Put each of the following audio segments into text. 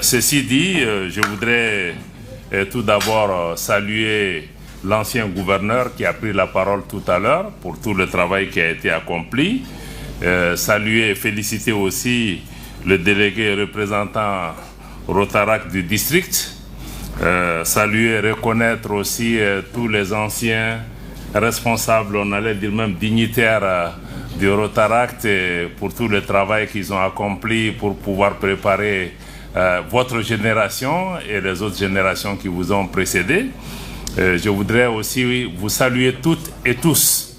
Ceci dit, je voudrais tout d'abord saluer l'ancien gouverneur qui a pris la parole tout à l'heure pour tout le travail qui a été accompli. Saluer et féliciter aussi le délégué représentant Rotaract du district. Saluer et reconnaître aussi tous les anciens responsables, on allait dire même dignitaires du Rotaract pour tout le travail qu'ils ont accompli pour pouvoir préparer votre génération et les autres générations qui vous ont précédé. Je voudrais aussi vous saluer toutes et tous,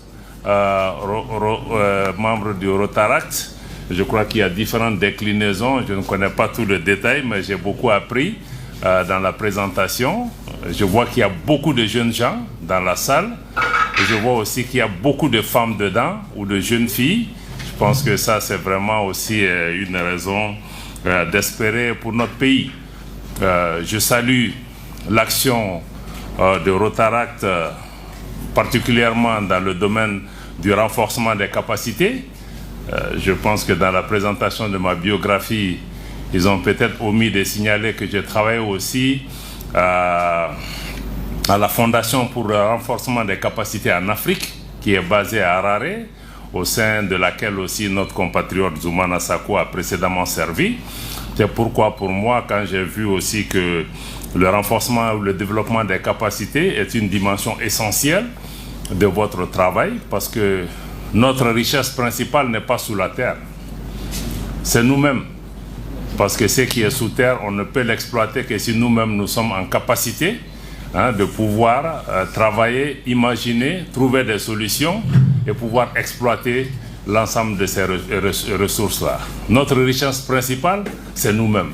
membres du Rotaract. Je crois qu'il y a différentes déclinaisons, je ne connais pas tout le détail, mais j'ai beaucoup appris dans la présentation. Je vois qu'il y a beaucoup de jeunes gens dans la salle. Et je vois aussi qu'il y a beaucoup de femmes dedans ou de jeunes filles. Je pense que ça, c'est vraiment aussi une raison d'espérer pour notre pays. Je salue l'action de Rotaract, particulièrement dans le domaine du renforcement des capacités. Je pense que dans la présentation de ma biographie, ils ont peut-être omis de signaler que j'ai travaillé aussi à la Fondation pour le renforcement des capacités en Afrique, qui est basée à Harare, au sein de laquelle aussi notre compatriote Zoumana Sako a précédemment servi. C'est pourquoi pour moi, quand j'ai vu aussi que le renforcement ou le développement des capacités est une dimension essentielle de votre travail, parce que notre richesse principale n'est pas sous la terre, c'est nous-mêmes. Parce que ce qui est sous terre, on ne peut l'exploiter que si nous-mêmes nous sommes en capacité de pouvoir travailler, imaginer, trouver des solutions et pouvoir exploiter l'ensemble de ces ressources-là. Notre richesse principale, c'est nous-mêmes.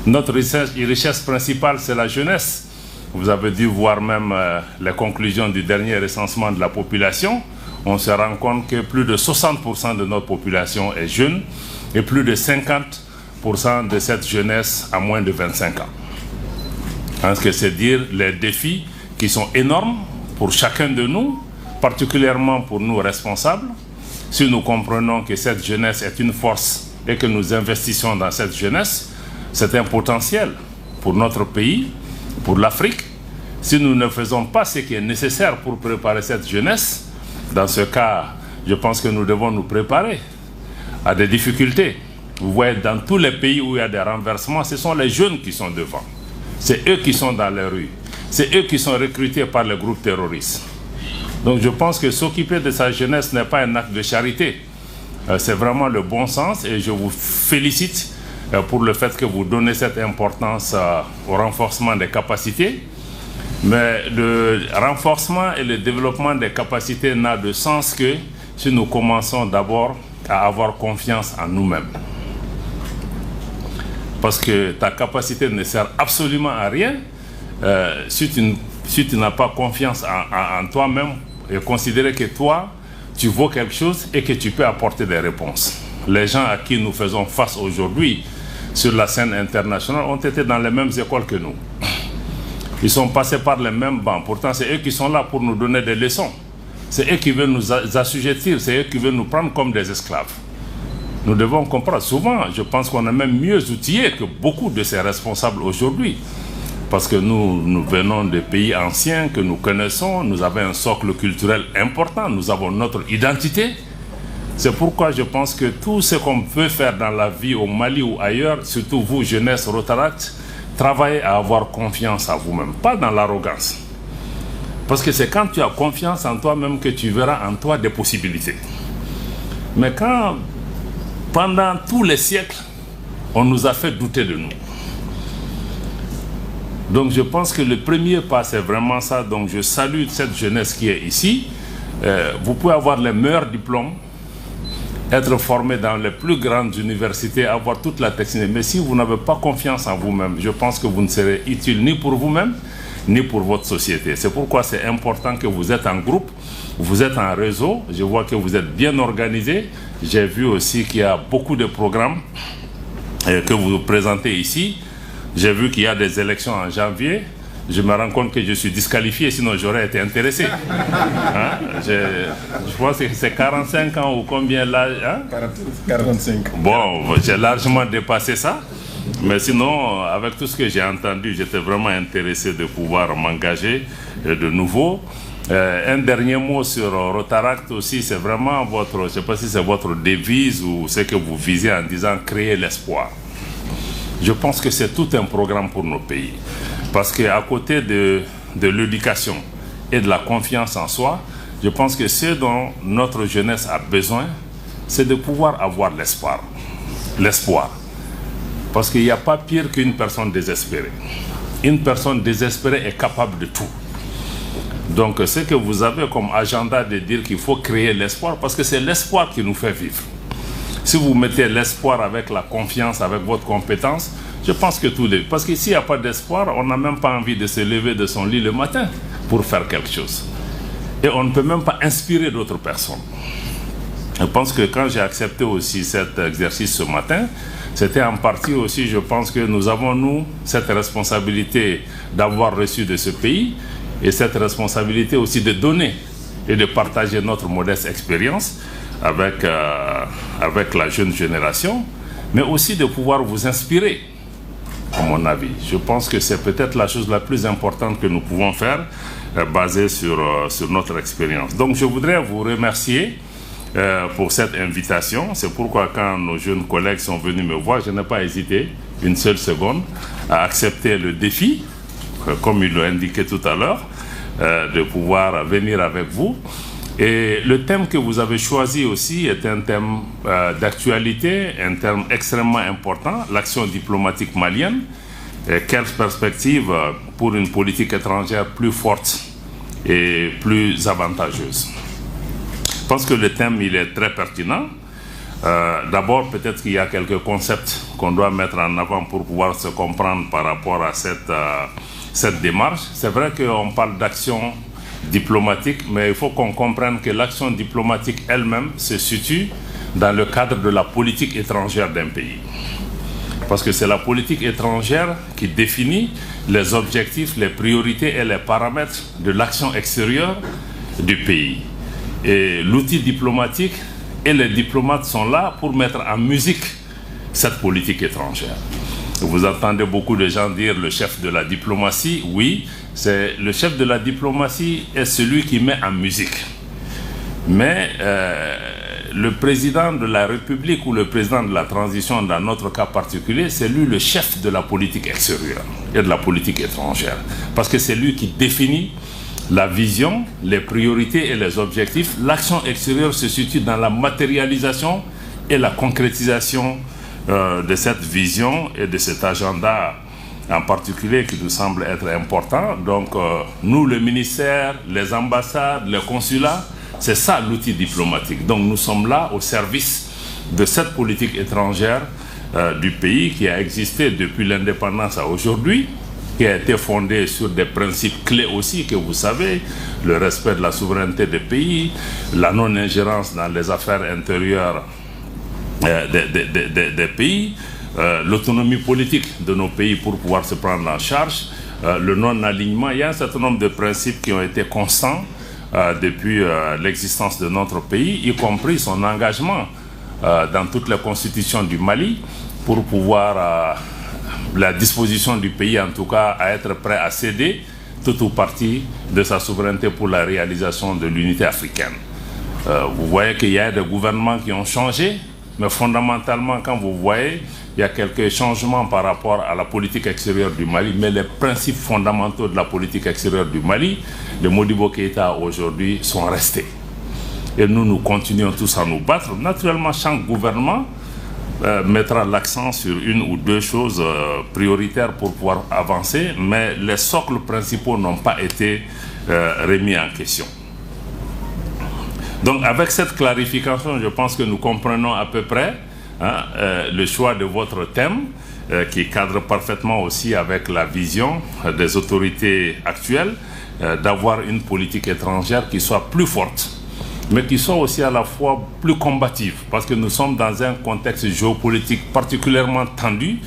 Notre richesse principale, c'est la jeunesse. Vous avez dû voir même les conclusions du dernier recensement de la population. On se rend compte que plus de 60% de notre population est jeune et plus de 50% de cette jeunesse a moins de 25 ans. Parce que c'est dire les défis qui sont énormes pour chacun de nous, particulièrement pour nous responsables. Si nous comprenons que cette jeunesse est une force et que nous investissons dans cette jeunesse, c'est un potentiel pour notre pays, pour l'Afrique. Si nous ne faisons pas ce qui est nécessaire pour préparer cette jeunesse, dans ce cas, je pense que nous devons nous préparer à des difficultés. Vous voyez, dans tous les pays où il y a des renversements, ce sont les jeunes qui sont devant. C'est eux qui sont dans les rues. C'est eux qui sont recrutés par les groupes terroristes. Donc je pense que s'occuper de sa jeunesse n'est pas un acte de charité. C'est vraiment le bon sens et je vous félicite pour le fait que vous donnez cette importance au renforcement des capacités. Mais le renforcement et le développement des capacités n'a de sens que si nous commençons d'abord à avoir confiance en nous-mêmes. Parce que ta capacité ne sert absolument à rien si tu n'as pas confiance en toi-même et considérer que toi, tu vaux quelque chose et que tu peux apporter des réponses. Les gens à qui nous faisons face aujourd'hui sur la scène internationale ont été dans les mêmes écoles que nous. Ils sont passés par les mêmes bancs. Pourtant, c'est eux qui sont là pour nous donner des leçons. C'est eux qui veulent nous assujettir, c'est eux qui veulent nous prendre comme des esclaves. Nous devons comprendre. Souvent, je pense qu'on est même mieux outillés que beaucoup de ces responsables aujourd'hui. Parce que nous venons de pays anciens que nous connaissons, nous avons un socle culturel important, nous avons notre identité. C'est pourquoi je pense que tout ce qu'on peut faire dans la vie au Mali ou ailleurs, surtout vous, jeunesse Rotaract, travaillez à avoir confiance en vous-même, pas dans l'arrogance. Parce que c'est quand tu as confiance en toi-même que tu verras en toi des possibilités. Mais quand, pendant tous les siècles, on nous a fait douter de nous. Donc je pense que le premier pas, c'est vraiment ça. Donc je salue cette jeunesse qui est ici. Vous pouvez avoir les meilleurs diplômes, être formé dans les plus grandes universités, avoir toute la technique. Mais si vous n'avez pas confiance en vous-même, je pense que vous ne serez utile ni pour vous-même, ni pour votre société. C'est pourquoi c'est important que vous êtes en groupe, vous êtes en réseau. Je vois que vous êtes bien organisé. J'ai vu aussi qu'il y a beaucoup de programmes que vous présentez ici. J'ai vu qu'il y a des élections en janvier. Je me rends compte que je suis disqualifié, sinon j'aurais été intéressé. Hein? Je pense que c'est 45 ans ou combien là hein? 45. Bon, j'ai largement dépassé ça. Mais sinon, avec tout ce que j'ai entendu, j'étais vraiment intéressé de pouvoir m'engager de nouveau. Un dernier mot sur Rotaract aussi, c'est vraiment votre, je ne sais pas si c'est votre devise ou ce que vous visez en disant créer l'espoir. Je pense que c'est tout un programme pour nos pays. Parce qu'à côté de l'éducation et de la confiance en soi, je pense que ce dont notre jeunesse a besoin, c'est de pouvoir avoir l'espoir. L'espoir. Parce qu'il n'y a pas pire qu'une personne désespérée. Une personne désespérée est capable de tout. Donc ce que vous avez comme agenda de dire qu'il faut créer l'espoir, parce que c'est l'espoir qui nous fait vivre. Si vous mettez l'espoir avec la confiance, avec votre compétence, je pense que tout est... Parce que s'il n'y a pas d'espoir, on n'a même pas envie de se lever de son lit le matin pour faire quelque chose. Et on ne peut même pas inspirer d'autres personnes. Je pense que quand j'ai accepté aussi cet exercice ce matin, c'était en partie aussi, je pense que nous avons, nous, cette responsabilité d'avoir reçu de ce pays et cette responsabilité aussi de donner et de partager notre modeste expérience avec la jeune génération, mais aussi de pouvoir vous inspirer, à mon avis. Je pense que c'est peut-être la chose la plus importante que nous pouvons faire, basée sur notre expérience. Donc je voudrais vous remercier pour cette invitation. C'est pourquoi quand nos jeunes collègues sont venus me voir, je n'ai pas hésité une seule seconde à accepter le défi, comme il l'a indiqué tout à l'heure, de pouvoir venir avec vous. Et le thème que vous avez choisi aussi est un thème d'actualité, un thème extrêmement important, l'action diplomatique malienne. Et quelle perspective pour une politique étrangère plus forte et plus avantageuse. Je pense que le thème il est très pertinent. D'abord, peut-être qu'il y a quelques concepts qu'on doit mettre en avant pour pouvoir se comprendre par rapport à cette démarche. C'est vrai qu'on parle d'action diplomatique, mais il faut qu'on comprenne que l'action diplomatique elle-même se situe dans le cadre de la politique étrangère d'un pays. Parce que c'est la politique étrangère qui définit les objectifs, les priorités et les paramètres de l'action extérieure du pays. Et l'outil diplomatique et les diplomates sont là pour mettre en musique cette politique étrangère. Vous entendez beaucoup de gens dire le chef de la diplomatie. Oui, c'est le chef de la diplomatie est celui qui met en musique. Mais le président de la République ou le président de la transition, dans notre cas particulier, c'est lui le chef de la politique extérieure et de la politique étrangère. Parce que c'est lui qui définit la vision, les priorités et les objectifs. L'action extérieure se situe dans la matérialisation et la concrétisation de cette vision et de cet agenda en particulier qui nous semble être important. Donc nous, le ministère, les ambassades, les consulats, c'est ça l'outil diplomatique. Donc nous sommes là au service de cette politique étrangère du pays qui a existé depuis l'indépendance à aujourd'hui, qui a été fondée sur des principes clés aussi que vous savez, le respect de la souveraineté des pays, la non-ingérence dans les affaires intérieures des pays, l'autonomie politique de nos pays pour pouvoir se prendre en charge, le non-alignement. Il y a un certain nombre de principes qui ont été constants depuis l'existence de notre pays, y compris son engagement dans toutes les constitutions du Mali pour pouvoir, la disposition du pays en tout cas, à être prêt à céder tout ou partie de sa souveraineté pour la réalisation de l'unité africaine. Vous voyez qu'il y a des gouvernements qui ont changé, mais fondamentalement, quand vous voyez, il y a quelques changements par rapport à la politique extérieure du Mali, mais les principes fondamentaux de la politique extérieure du Mali, de Modibo Keïta aujourd'hui, sont restés. Et nous continuons tous à nous battre. Naturellement, chaque gouvernement mettra l'accent sur une ou deux choses prioritaires pour pouvoir avancer, mais les socles principaux n'ont pas été remis en question. Donc avec cette clarification, je pense que nous comprenons à peu près le choix de votre thème qui cadre parfaitement aussi avec la vision des autorités actuelles d'avoir une politique étrangère qui soit plus forte, mais qui soit aussi à la fois plus combative, parce que nous sommes dans un contexte géopolitique particulièrement tendu,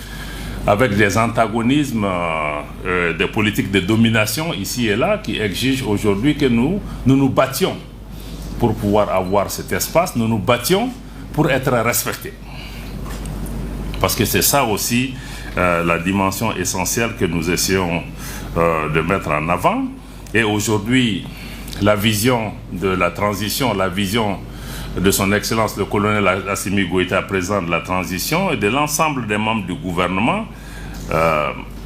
avec des antagonismes, des politiques de domination ici et là, qui exigent aujourd'hui que nous nous battions pour pouvoir avoir cet espace, nous nous battions pour être respectés. Parce que c'est ça aussi la dimension essentielle que nous essayons de mettre en avant. Et aujourd'hui, la vision de la transition, la vision de son Excellence le colonel Assimi Goïta, président de la transition, et de l'ensemble des membres du gouvernement,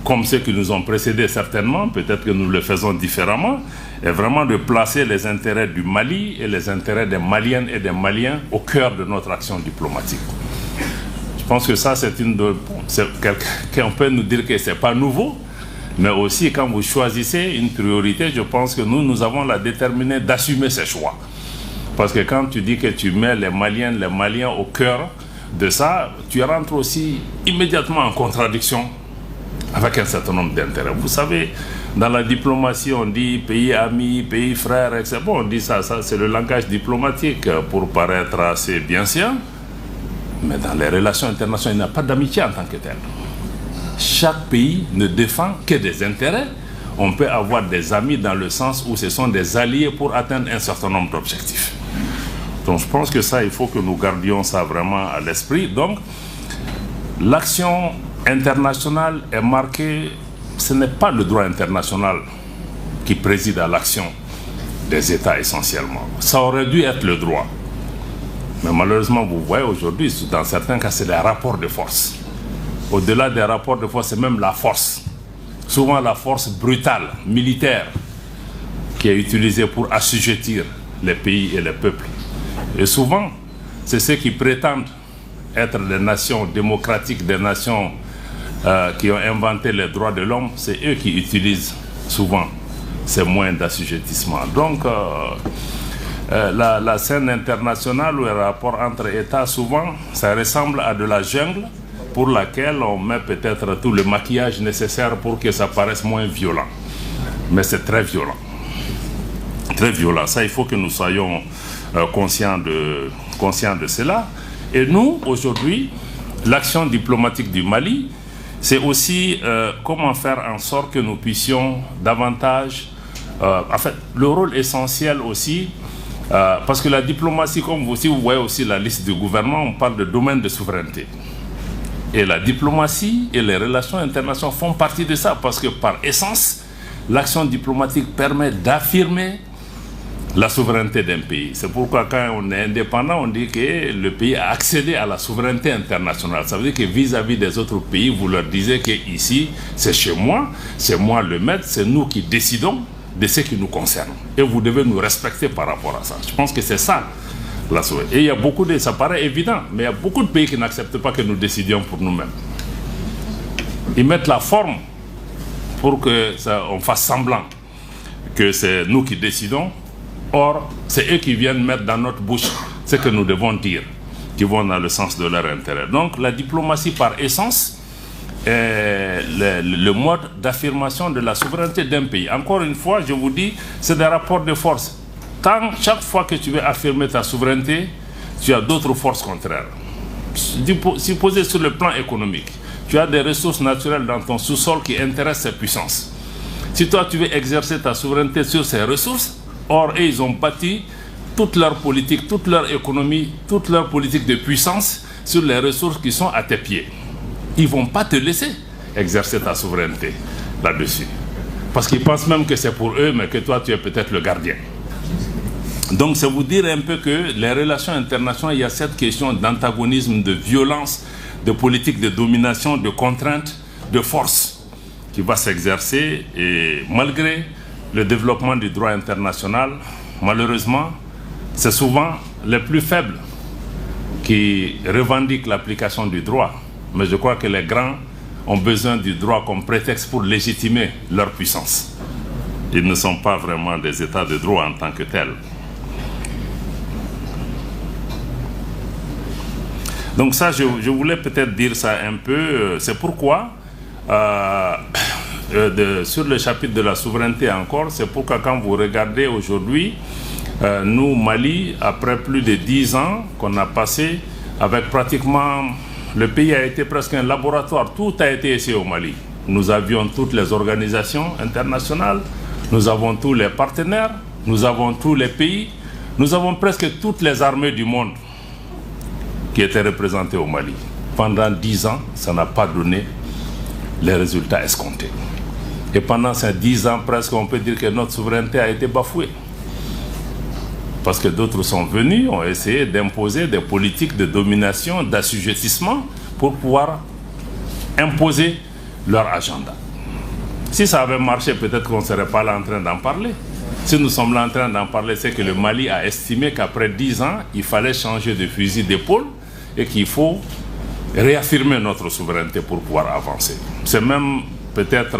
comme ceux qui nous ont précédés certainement, peut-être que nous le faisons différemment, est vraiment de placer les intérêts du Mali et les intérêts des Maliennes et des Maliens au cœur de notre action diplomatique. Je pense que ça, c'est on peut nous dire que ce n'est pas nouveau, mais aussi quand vous choisissez une priorité, je pense que nous avons la déterminée d'assumer ces choix. Parce que quand tu dis que tu mets les Maliennes, les Maliens au cœur de ça, tu rentres aussi immédiatement en contradiction avec un certain nombre d'intérêts. Vous savez, dans la diplomatie, on dit pays amis, pays frères, etc. Bon, on dit ça c'est le langage diplomatique pour paraître assez bien sûr. Mais dans les relations internationales, il n'y a pas d'amitié en tant que telle. Chaque pays ne défend que des intérêts. On peut avoir des amis dans le sens où ce sont des alliés pour atteindre un certain nombre d'objectifs. Donc je pense que ça, il faut que nous gardions ça vraiment à l'esprit. Donc, l'action internationale est marquée, ce n'est pas le droit international qui préside à l'action des États essentiellement. Ça aurait dû être le droit. Mais malheureusement, vous voyez aujourd'hui, dans certains cas, c'est des rapports de force. Au-delà des rapports de force, c'est même la force. Souvent la force brutale, militaire, qui est utilisée pour assujettir les pays et les peuples. Et souvent, c'est ceux qui prétendent être des nations démocratiques, des nations qui ont inventé les droits de l'homme, c'est eux qui utilisent souvent ces moyens d'assujettissement. Donc, la scène internationale ou les rapports entre États, souvent, ça ressemble à de la jungle pour laquelle on met peut-être tout le maquillage nécessaire pour que ça paraisse moins violent. Mais c'est très violent. Très violent. Ça, il faut que nous soyons conscients de cela. Et nous, aujourd'hui, l'action diplomatique du Mali, c'est aussi comment faire en sorte que nous puissions davantage... en fait, le rôle essentiel aussi, parce que la diplomatie, si vous voyez aussi la liste du gouvernement, on parle de domaine de souveraineté. Et la diplomatie et les relations internationales font partie de ça, parce que par essence, l'action diplomatique permet d'affirmer la souveraineté d'un pays. C'est pourquoi quand on est indépendant, on dit que le pays a accédé à la souveraineté internationale. Ça veut dire que vis-à-vis des autres pays, vous leur disiez que ici, c'est chez moi, c'est moi le maître, c'est nous qui décidons de ce qui nous concerne. Et vous devez nous respecter par rapport à ça. Je pense que c'est ça. Et il y a beaucoup de... Ça paraît évident, mais il y a beaucoup de pays qui n'acceptent pas que nous décidions pour nous-mêmes. Ils mettent la forme pour qu'on fasse semblant que c'est nous qui décidons. Or, c'est eux qui viennent mettre dans notre bouche ce que nous devons dire, qui vont dans le sens de leur intérêt. Donc, la diplomatie par essence est le mode d'affirmation de la souveraineté d'un pays. Encore une fois, je vous dis, c'est des rapports de force. Chaque fois que tu veux affirmer ta souveraineté, tu as d'autres forces contraires. Supposez sur le plan économique, tu as des ressources naturelles dans ton sous-sol qui intéressent ces puissances. Si toi, tu veux exercer ta souveraineté sur ces ressources, or, ils ont bâti toute leur politique, toute leur économie, toute leur politique de puissance sur les ressources qui sont à tes pieds. Ils ne vont pas te laisser exercer ta souveraineté là-dessus. Parce qu'ils pensent même que c'est pour eux, mais que toi, tu es peut-être le gardien. Donc, c'est vous dire un peu que les relations internationales, il y a cette question d'antagonisme, de violence, de politique de domination, de contrainte, de force qui va s'exercer. Et malgré le développement du droit international, malheureusement, c'est souvent les plus faibles qui revendiquent l'application du droit. Mais je crois que les grands ont besoin du droit comme prétexte pour légitimer leur puissance. Ils ne sont pas vraiment des états de droit en tant que tels. Donc ça, je voulais peut-être dire ça un peu. C'est pourquoi... sur le chapitre de la souveraineté encore, c'est pourquoi quand vous regardez aujourd'hui, nous, Mali, après plus de 10 ans qu'on a passé avec pratiquement, le pays a été presque un laboratoire, tout a été essayé au Mali. Nous avions toutes les organisations internationales, nous avons tous les partenaires, nous avons tous les pays, nous avons presque toutes les armées du monde qui étaient représentées au Mali. Pendant 10 ans, ça n'a pas donné les résultats escomptés. Et pendant ces 10 ans, presque, on peut dire que notre souveraineté a été bafouée. Parce que d'autres sont venus, ont essayé d'imposer des politiques de domination, d'assujettissement pour pouvoir imposer leur agenda. Si ça avait marché, peut-être qu'on ne serait pas là en train d'en parler. Si nous sommes là en train d'en parler, c'est que le Mali a estimé qu'après 10 ans, il fallait changer de fusil d'épaule et qu'il faut réaffirmer notre souveraineté pour pouvoir avancer. C'est même peut-être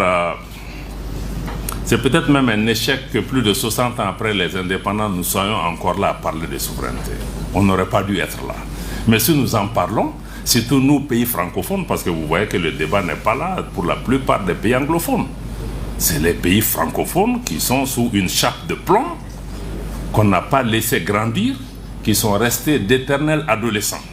même un échec que plus de 60 ans après les indépendants, nous soyons encore là à parler de souveraineté. On n'aurait pas dû être là. Mais si nous en parlons, surtout nous, pays francophones, parce que vous voyez que le débat n'est pas là pour la plupart des pays anglophones. C'est les pays francophones qui sont sous une chape de plomb, qu'on n'a pas laissé grandir, qui sont restés d'éternels adolescents,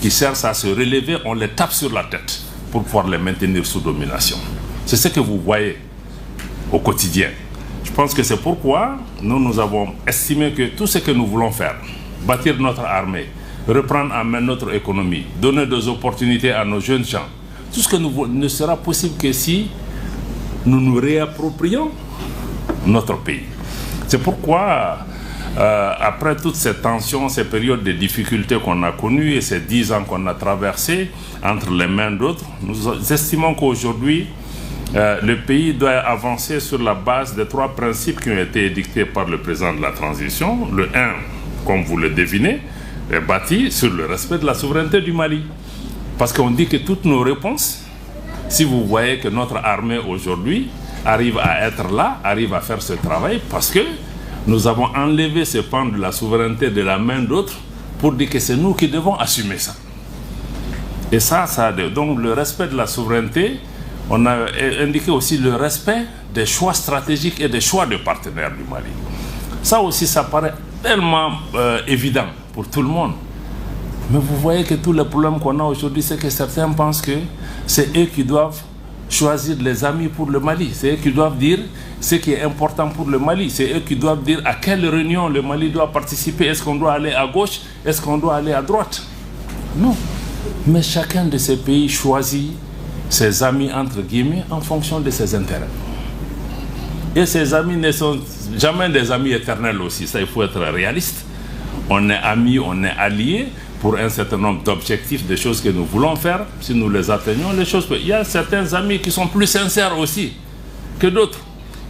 qui cherchent à se relever, on les tape sur la tête pour pouvoir les maintenir sous domination. C'est ce que vous voyez au quotidien. Je pense que c'est pourquoi nous avons estimé que tout ce que nous voulons faire, bâtir notre armée, reprendre en main notre économie, donner des opportunités à nos jeunes gens, tout ce que nous ne sera possible que si nous nous réapproprions notre pays. C'est pourquoi, après toutes ces tensions, ces périodes de difficultés qu'on a connues et ces 10 ans qu'on a traversés entre les mains d'autres, nous estimons qu'aujourd'hui, le pays doit avancer sur la base des 3 principes qui ont été édictés par le président de la transition. Le 1, comme vous le devinez, est bâti sur le respect de la souveraineté du Mali. Parce qu'on dit que toutes nos réponses, si vous voyez que notre armée aujourd'hui arrive à être là, arrive à faire ce travail, parce que nous avons enlevé ce pan de la souveraineté de la main d'autres pour dire que c'est nous qui devons assumer ça. Et donc le respect de la souveraineté, on a indiqué aussi le respect des choix stratégiques et des choix de partenaires du Mali. Ça aussi, ça paraît tellement évident pour tout le monde. Mais vous voyez que tous les problèmes qu'on a aujourd'hui, c'est que certains pensent que c'est eux qui doivent choisir les amis pour le Mali. C'est eux qui doivent dire ce qui est important pour le Mali. C'est eux qui doivent dire à quelle réunion le Mali doit participer. Est-ce qu'on doit aller à gauche? Est-ce qu'on doit aller à droite? Non. Mais chacun de ces pays choisit ses amis, entre guillemets, en fonction de ses intérêts. Et ces amis ne sont jamais des amis éternels aussi. Ça, il faut être réaliste. On est amis, on est alliés pour un certain nombre d'objectifs, des choses que nous voulons faire. Si nous les atteignons, les choses... Il y a certains amis qui sont plus sincères aussi que d'autres.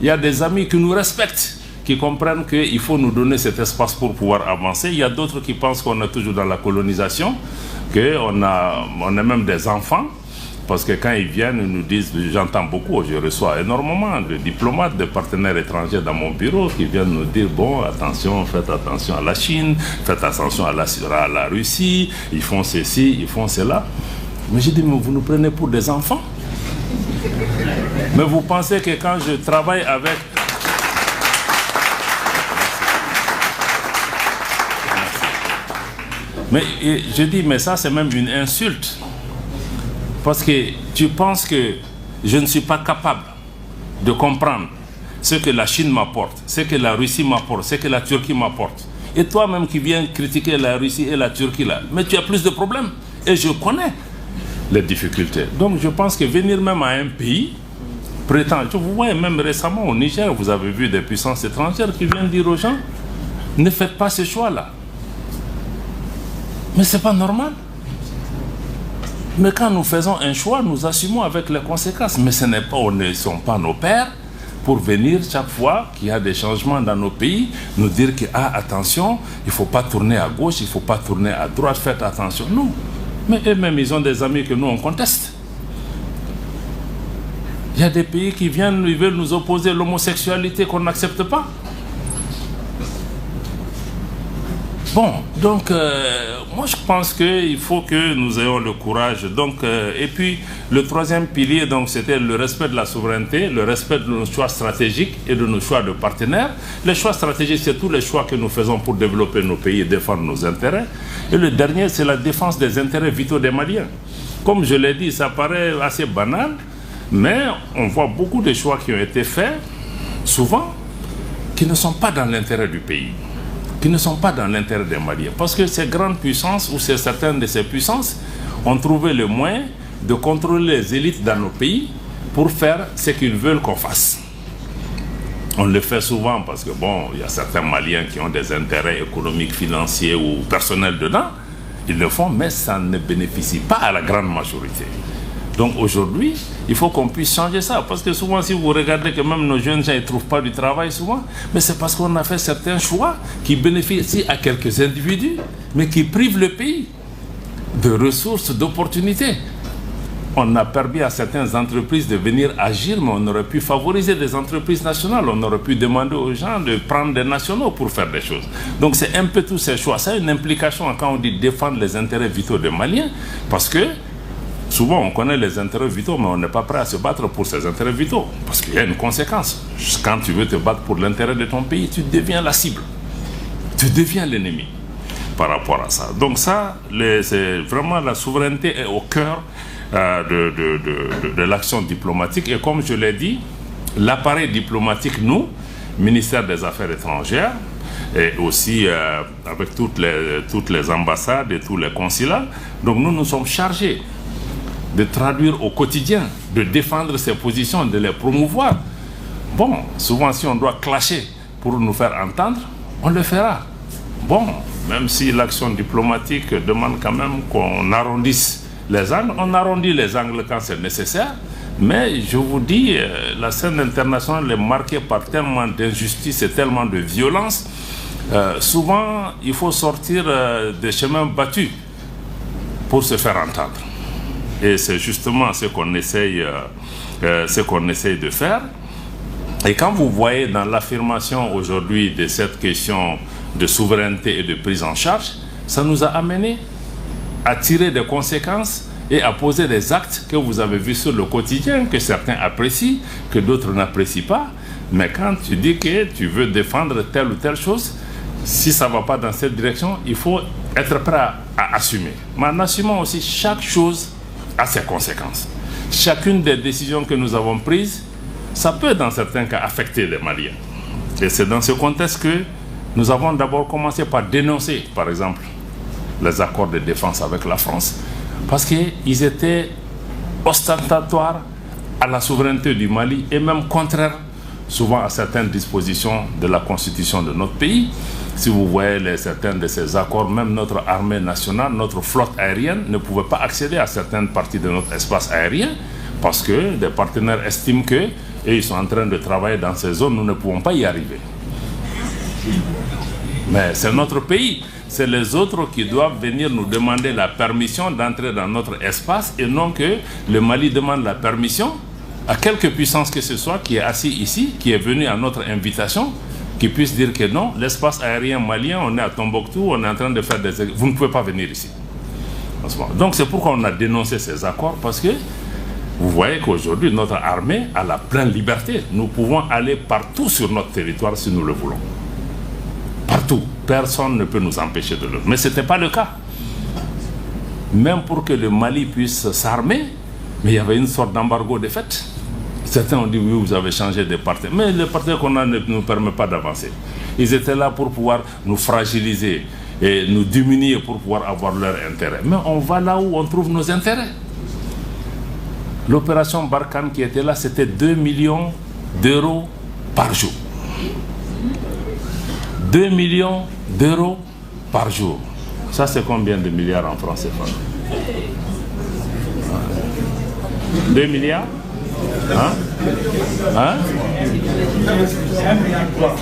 Il y a des amis qui nous respectent, qui comprennent qu'il faut nous donner cet espace pour pouvoir avancer. Il y a d'autres qui pensent qu'on est toujours dans la colonisation, qu'on est même des enfants. Parce que quand ils viennent, ils nous disent, j'entends beaucoup, je reçois énormément de diplomates, de partenaires étrangers dans mon bureau qui viennent nous dire, bon, attention, faites attention à la Chine, faites attention à la Russie, ils font ceci, ils font cela. Mais je dis, mais vous nous prenez pour des enfants? Mais vous pensez que quand je travaille avec... Mais je dis, mais ça c'est même une insulte. Parce que tu penses que je ne suis pas capable de comprendre ce que la Chine m'apporte, ce que la Russie m'apporte, ce que la Turquie m'apporte. Et toi-même qui viens critiquer la Russie et la Turquie là, mais tu as plus de problèmes. Et je connais les difficultés. Donc je pense que venir même à un pays, prétendre, vous voyez même récemment au Niger, vous avez vu des puissances étrangères qui viennent dire aux gens, ne faites pas ce choix-là. Mais c'est pas normal. Mais quand nous faisons un choix, nous assumons avec les conséquences. Mais ce ne sont pas nos pères pour venir chaque fois qu'il y a des changements dans nos pays, nous dire que, attention, il ne faut pas tourner à gauche, il ne faut pas tourner à droite, faites attention. Non. Mais eux-mêmes, ils ont des amis que nous, on conteste. Il y a des pays qui viennent, ils veulent nous opposer l'homosexualité qu'on n'accepte pas. Bon, donc, moi je pense qu'il faut que nous ayons le courage. Donc, et puis, le troisième pilier, c'était le respect de la souveraineté, le respect de nos choix stratégiques et de nos choix de partenaires. Les choix stratégiques, c'est tous les choix que nous faisons pour développer nos pays et défendre nos intérêts. Et le dernier, c'est la défense des intérêts vitaux des Maliens. Comme je l'ai dit, ça paraît assez banal, mais on voit beaucoup de choix qui ont été faits, souvent, qui ne sont pas dans l'intérêt du pays, qui ne sont pas dans l'intérêt des Maliens. Parce que ces grandes puissances, ou certaines de ces puissances, ont trouvé le moyen de contrôler les élites dans nos pays, pour faire ce qu'ils veulent qu'on fasse. On le fait souvent parce que, bon, il y a certains Maliens qui ont des intérêts économiques, financiers ou personnels dedans. Ils le font, mais ça ne bénéficie pas à la grande majorité. Donc aujourd'hui, il faut qu'on puisse changer ça. Parce que souvent, si vous regardez que même nos jeunes gens ne trouvent pas du travail souvent, mais c'est parce qu'on a fait certains choix qui bénéficient à quelques individus, mais qui privent le pays de ressources, d'opportunités. On a permis à certaines entreprises de venir agir, mais on aurait pu favoriser des entreprises nationales. On aurait pu demander aux gens de prendre des nationaux pour faire des choses. Donc c'est un peu tous ces choix. Ça a une implication quand on dit défendre les intérêts vitaux des Maliens, parce que souvent on connaît les intérêts vitaux, mais on n'est pas prêt à se battre pour ces intérêts vitaux, parce qu'il y a une conséquence. Quand tu veux te battre pour l'intérêt de ton pays, tu deviens la cible. Tu deviens l'ennemi par rapport à ça. Donc ça, c'est vraiment la souveraineté est au cœur de l'action diplomatique. Et comme je l'ai dit, l'appareil diplomatique, nous, ministère des Affaires étrangères, et aussi avec toutes les ambassades et tous les consulats, donc nous sommes chargés de traduire au quotidien, de défendre ces positions, de les promouvoir. Bon, souvent si on doit clasher pour nous faire entendre, on le fera. Bon, même si l'action diplomatique demande quand même qu'on arrondisse les angles, on arrondit les angles quand c'est nécessaire, mais je vous dis, la scène internationale est marquée par tellement d'injustice et tellement de violence. Souvent, il faut sortir des chemins battus pour se faire entendre. Et c'est justement ce qu'on essaye de faire. Et quand vous voyez dans l'affirmation aujourd'hui de cette question de souveraineté et de prise en charge, ça nous a amené à tirer des conséquences et à poser des actes que vous avez vus sur le quotidien, que certains apprécient, que d'autres n'apprécient pas. Mais quand tu dis que tu veux défendre telle ou telle chose, si ça ne va pas dans cette direction, il faut être prêt à assumer. Mais en assumant aussi, chaque chose a ses conséquences. Chacune des décisions que nous avons prises, ça peut dans certains cas affecter les Maliens. Et c'est dans ce contexte que nous avons d'abord commencé par dénoncer, par exemple, les accords de défense avec la France, parce qu'ils étaient ostentatoires à la souveraineté du Mali et même contraires souvent à certaines dispositions de la constitution de notre pays. Si vous voyez certains de ces accords, même notre armée nationale, notre flotte aérienne ne pouvait pas accéder à certaines parties de notre espace aérien parce que des partenaires estiment que ils sont en train de travailler dans ces zones, nous ne pouvons pas y arriver. Mais c'est notre pays. C'est les autres qui doivent venir nous demander la permission d'entrer dans notre espace et non que le Mali demande la permission à quelque puissance que ce soit qui est assis ici, qui est venu à notre invitation, qui puisse dire que non, l'espace aérien malien, on est à Tombouctou, on est en train de faire des... Vous ne pouvez pas venir ici. Donc c'est pourquoi on a dénoncé ces accords, parce que vous voyez qu'aujourd'hui, notre armée a la pleine liberté. Nous pouvons aller partout sur notre territoire si nous le voulons. Partout. Personne ne peut nous empêcher de le faire. Mais ce n'était pas le cas. Même pour que le Mali puisse s'armer, mais il y avait une sorte d'embargo de fait. Certains ont dit oui, vous avez changé de partenaire. Mais le partenaire qu'on a ne nous permet pas d'avancer. Ils étaient là pour pouvoir nous fragiliser et nous diminuer pour pouvoir avoir leur intérêt. Mais on va là où on trouve nos intérêts. L'opération Barkhane qui était là, c'était 2 millions d'euros par jour. 2 millions d'euros par jour. Ça, c'est combien de milliards en francs CFA? 2 milliards?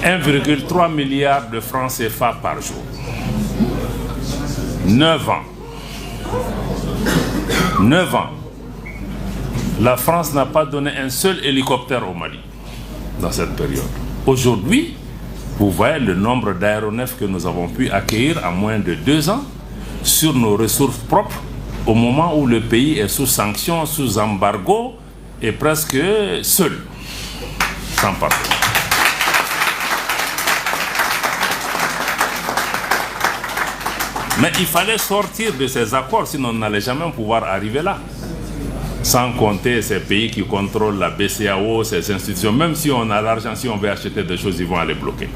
1,3 milliard de francs CFA par jour. 9 ans. 9 ans. La France n'a pas donné un seul hélicoptère au Mali dans cette période. Aujourd'hui, vous voyez le nombre d'aéronefs que nous avons pu accueillir en moins de 2 ans sur nos ressources propres au moment où le pays est sous sanctions, sous embargo et presque seul, sans partenaire. Mais il fallait sortir de ces accords, sinon on n'allait jamais pouvoir arriver là. Sans compter ces pays qui contrôlent la BCEAO, ces institutions, même si on a l'argent, si on veut acheter des choses, ils vont aller bloquer.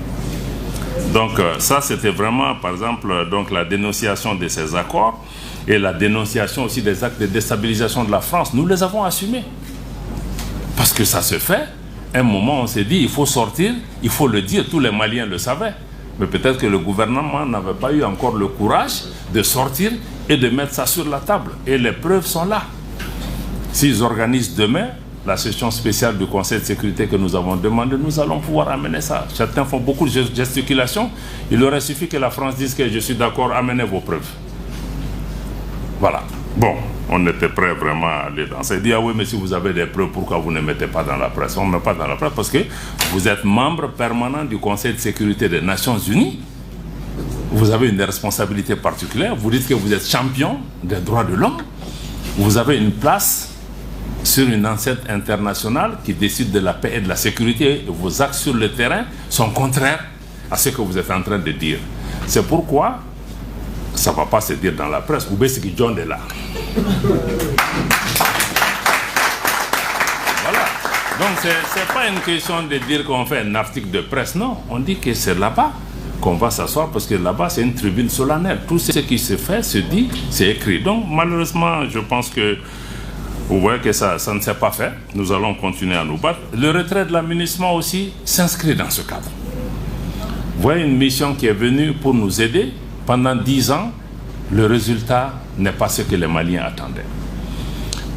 Donc ça, c'était vraiment, par exemple, donc, la dénonciation de ces accords et la dénonciation aussi des actes de déstabilisation de la France. Nous les avons assumés. Parce que ça se fait. À un moment, on s'est dit, il faut sortir, il faut le dire, tous les Maliens le savaient. Mais peut-être que le gouvernement n'avait pas eu encore le courage de sortir et de mettre ça sur la table. Et les preuves sont là. S'ils organisent demain la session spéciale du Conseil de sécurité que nous avons demandé, nous allons pouvoir amener ça. Certains font beaucoup de gesticulations. Il aurait suffi que la France dise que je suis d'accord, amenez vos preuves. Voilà. Bon, on était prêt vraiment à aller dans ça. Il dit, ah oui, mais si vous avez des preuves, pourquoi vous ne mettez pas dans la presse? On ne met pas dans la presse parce que vous êtes membre permanent du Conseil de sécurité des Nations Unies. Vous avez une responsabilité particulière. Vous dites que vous êtes champion des droits de l'homme. Vous avez une place sur une enceinte internationale qui décide de la paix et de la sécurité. Et vos actes sur le terrain sont contraires à ce que vous êtes en train de dire. C'est pourquoi ça ne va pas se dire dans la presse. Ou bien c'est que John est là. Voilà. Donc ce n'est pas une question de dire qu'on fait un article de presse. Non, on dit que c'est là-bas qu'on va s'asseoir parce que là-bas c'est une tribune solennelle. Tout ce qui se fait, se dit, c'est écrit. Donc malheureusement, je pense que vous voyez que ça ne s'est pas fait. Nous allons continuer à nous battre. Le retrait de l'aménagement aussi s'inscrit dans ce cadre. Vous voyez une mission qui est venue pour nous aider. Pendant 10 ans, le résultat n'est pas ce que les Maliens attendaient.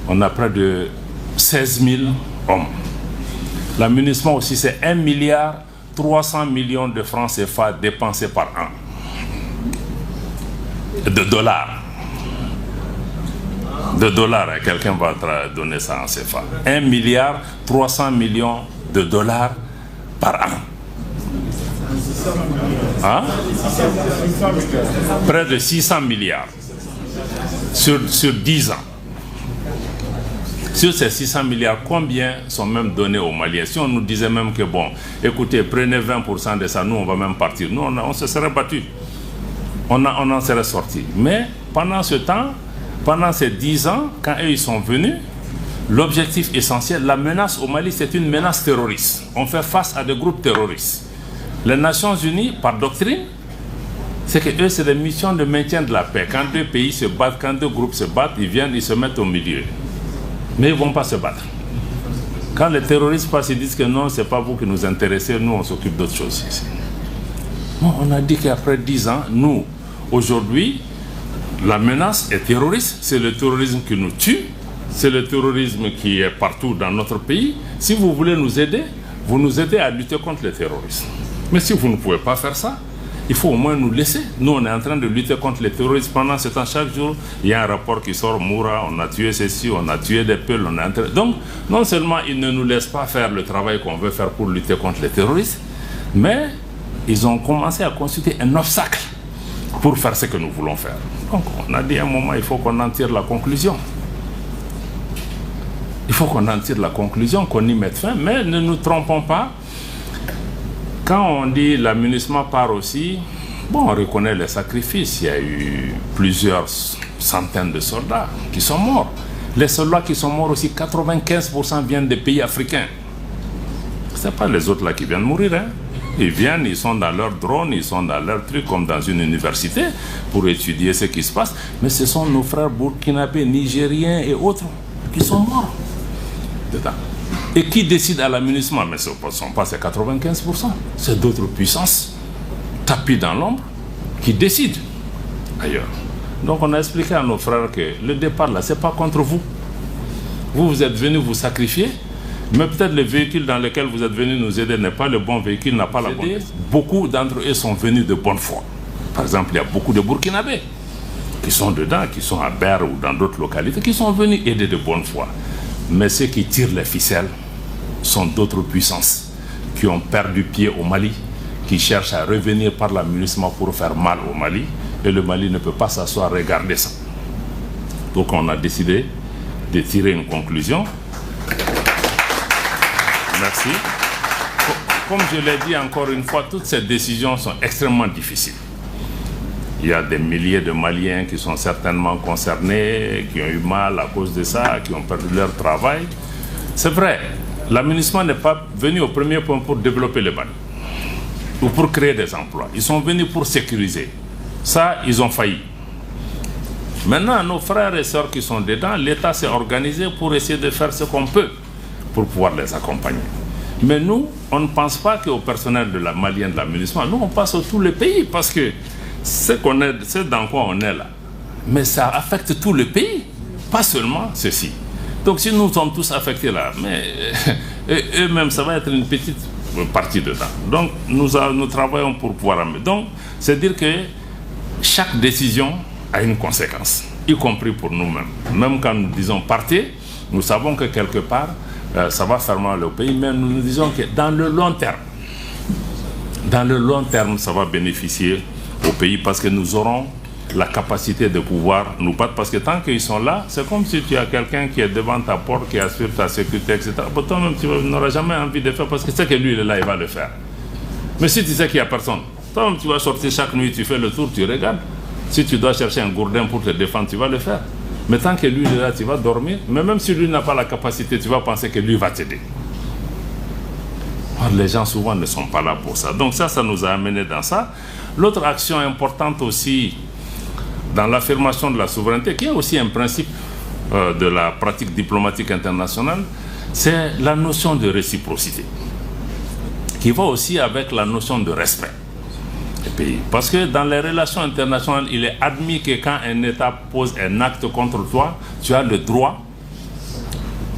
On a près de 16 000 hommes. L'aménagement aussi, c'est 1,3 milliard de francs CFA dépensés par an. De dollars. De dollars, quelqu'un va donner ça en CFA. 1,3 milliard de dollars par an. Hein? Près de 600 milliards sur 10 ans. Sur ces 600 milliards, combien sont même donnés aux Maliens? Si on nous disait même que bon, écoutez, prenez 20% de ça, nous on va même partir. Nous on se serait battu. On en serait sorti. Mais pendant ce temps, pendant ces 10 ans, quand eux ils sont venus, l'objectif essentiel, la menace au Mali, c'est une menace terroriste. On fait face à des groupes terroristes. Les Nations Unies, par doctrine, c'est que eux, c'est des missions de maintien de la paix. Quand deux pays se battent, quand deux groupes se battent, ils viennent, ils se mettent au milieu. Mais ils ne vont pas se battre. Quand les terroristes passent, ils disent que non, ce n'est pas vous qui nous intéressez, nous, on s'occupe d'autres choses ici. Bon, on a dit qu'après 10 ans, nous, aujourd'hui, la menace est terroriste. C'est le terrorisme qui nous tue. C'est le terrorisme qui est partout dans notre pays. Si vous voulez nous aider, vous nous aidez à lutter contre les terroristes. Mais si vous ne pouvez pas faire ça, il faut au moins nous laisser. Nous, on est en train de lutter contre les terroristes pendant ce temps. Chaque jour, il y a un rapport qui sort, Moura, on a tué ceci, on a tué des peuls, on a... Donc, non seulement ils ne nous laissent pas faire le travail qu'on veut faire pour lutter contre les terroristes, mais ils ont commencé à constituer un obstacle pour faire ce que nous voulons faire. Donc, on a dit à un moment, il faut qu'on en tire la conclusion. Il faut qu'on en tire la conclusion, qu'on y mette fin, mais ne nous trompons pas. Quand on dit l'aménagement part aussi, bon, on reconnaît les sacrifices. Il y a eu plusieurs centaines de soldats qui sont morts. Les soldats qui sont morts aussi, 95% viennent des pays africains. Ce n'est pas les autres là qui viennent mourir. Hein. Ils viennent, ils sont dans leur drone, ils sont dans leur truc comme dans une université pour étudier ce qui se passe. Mais ce sont nos frères burkinabés, nigériens et autres qui sont morts dedans. Et qui décide à l'aménagement? Mais ce ne sont pas ces 95%. C'est d'autres puissances tapis dans l'ombre qui décident ailleurs. Donc on a expliqué à nos frères que le départ là, ce n'est pas contre vous. Vous êtes venus vous sacrifier, mais peut-être le véhicule dans lequel vous êtes venus nous aider n'est pas le bon véhicule, n'a pas la bonne. Beaucoup d'entre eux sont venus de bonne foi. Par exemple, il y a beaucoup de Burkinabés qui sont dedans, qui sont à Ber ou dans d'autres localités, qui sont venus aider de bonne foi. Mais ceux qui tirent les ficelles sont d'autres puissances qui ont perdu pied au Mali, qui cherchent à revenir par l'aménagement pour faire mal au Mali, et le Mali ne peut pas s'asseoir regarder ça. Donc on a décidé de tirer une conclusion. Merci. Comme je l'ai dit encore une fois, toutes ces décisions sont extrêmement difficiles. Il y a des milliers de Maliens qui sont certainement concernés, qui ont eu mal à cause de ça, qui ont perdu leur travail. C'est vrai, l'aménagement n'est pas venu au premier point pour développer le Mali ou pour créer des emplois. Ils sont venus pour sécuriser. Ça, ils ont failli. Maintenant, nos frères et sœurs qui sont dedans, l'État s'est organisé pour essayer de faire ce qu'on peut pour pouvoir les accompagner. Mais nous, on ne pense pas qu'au personnel de la malien de l'administration, nous on passe à tous les pays parce que c'est dans quoi on est là. Mais ça affecte tout le pays, pas seulement ceci. Donc si nous sommes tous affectés là, mais eux-mêmes, ça va être une petite partie dedans. Donc nous travaillons pour pouvoir amener. Donc c'est dire que chaque décision a une conséquence, y compris pour nous-mêmes. Même quand nous disons partez, nous savons que quelque part, ça va faire mal au pays, mais nous disons que dans le long terme, ça va bénéficier au pays parce que nous aurons la capacité de pouvoir nous battre. Parce que tant qu'ils sont là, c'est comme si tu as quelqu'un qui est devant ta porte, qui assure ta sécurité, etc. Pour toi-même, tu n'auras jamais envie de faire parce que tu sais que lui, il est là, il va le faire. Mais si tu sais qu'il n'y a personne, toi-même, tu vas sortir chaque nuit, tu fais le tour, tu regardes. Si tu dois chercher un gourdin pour te défendre, tu vas le faire. Mais tant que lui est là, tu vas dormir. Mais même si lui n'a pas la capacité, tu vas penser que lui va t'aider. Les gens souvent ne sont pas là pour ça. Donc ça nous a amené dans ça. L'autre action importante aussi dans l'affirmation de la souveraineté, qui est aussi un principe de la pratique diplomatique internationale, c'est la notion de réciprocité, qui va aussi avec la notion de respect. Parce que dans les relations internationales, il est admis que quand un État pose un acte contre toi, tu as le droit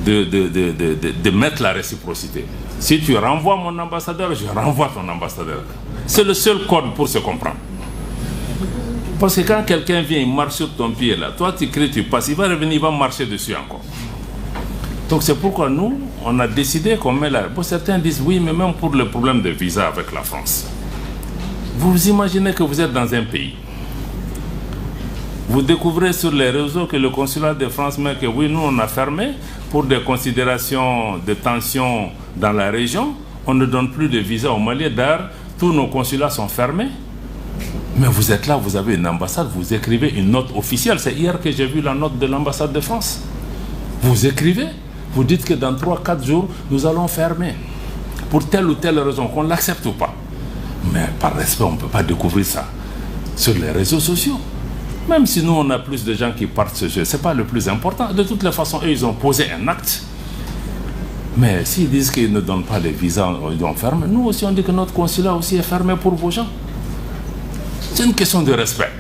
de mettre la réciprocité. Si tu renvoies mon ambassadeur, je renvoie ton ambassadeur. C'est le seul code pour se comprendre. Parce que quand quelqu'un vient, il marche sur ton pied là, toi tu cries, tu passes, il va revenir, il va marcher dessus encore. Donc c'est pourquoi nous, on a décidé qu'on met là. Bon, certains disent oui, mais même pour le problème de visa avec la France. Vous imaginez que vous êtes dans un pays. Vous découvrez sur les réseaux que le consulat de France met que oui, nous on a fermé pour des considérations de tension dans la région. On ne donne plus de visa au Mali. D'ailleurs, tous nos consulats sont fermés. Mais vous êtes là, vous avez une ambassade, vous écrivez une note officielle. C'est hier que j'ai vu la note de l'ambassade de France. Vous écrivez, vous dites que dans 3-4 jours, nous allons fermer. Pour telle ou telle raison, qu'on l'accepte ou pas. Mais par respect, on ne peut pas découvrir ça sur les réseaux sociaux. Même si nous, on a plus de gens qui partent ce jeu, ce n'est pas le plus important. De toutes les façons, eux, ils ont posé un acte. Mais s'ils disent qu'ils ne donnent pas les visas, ils ont fermé. Nous aussi, on dit que notre consulat aussi est fermé pour vos gens. C'est une question de respect.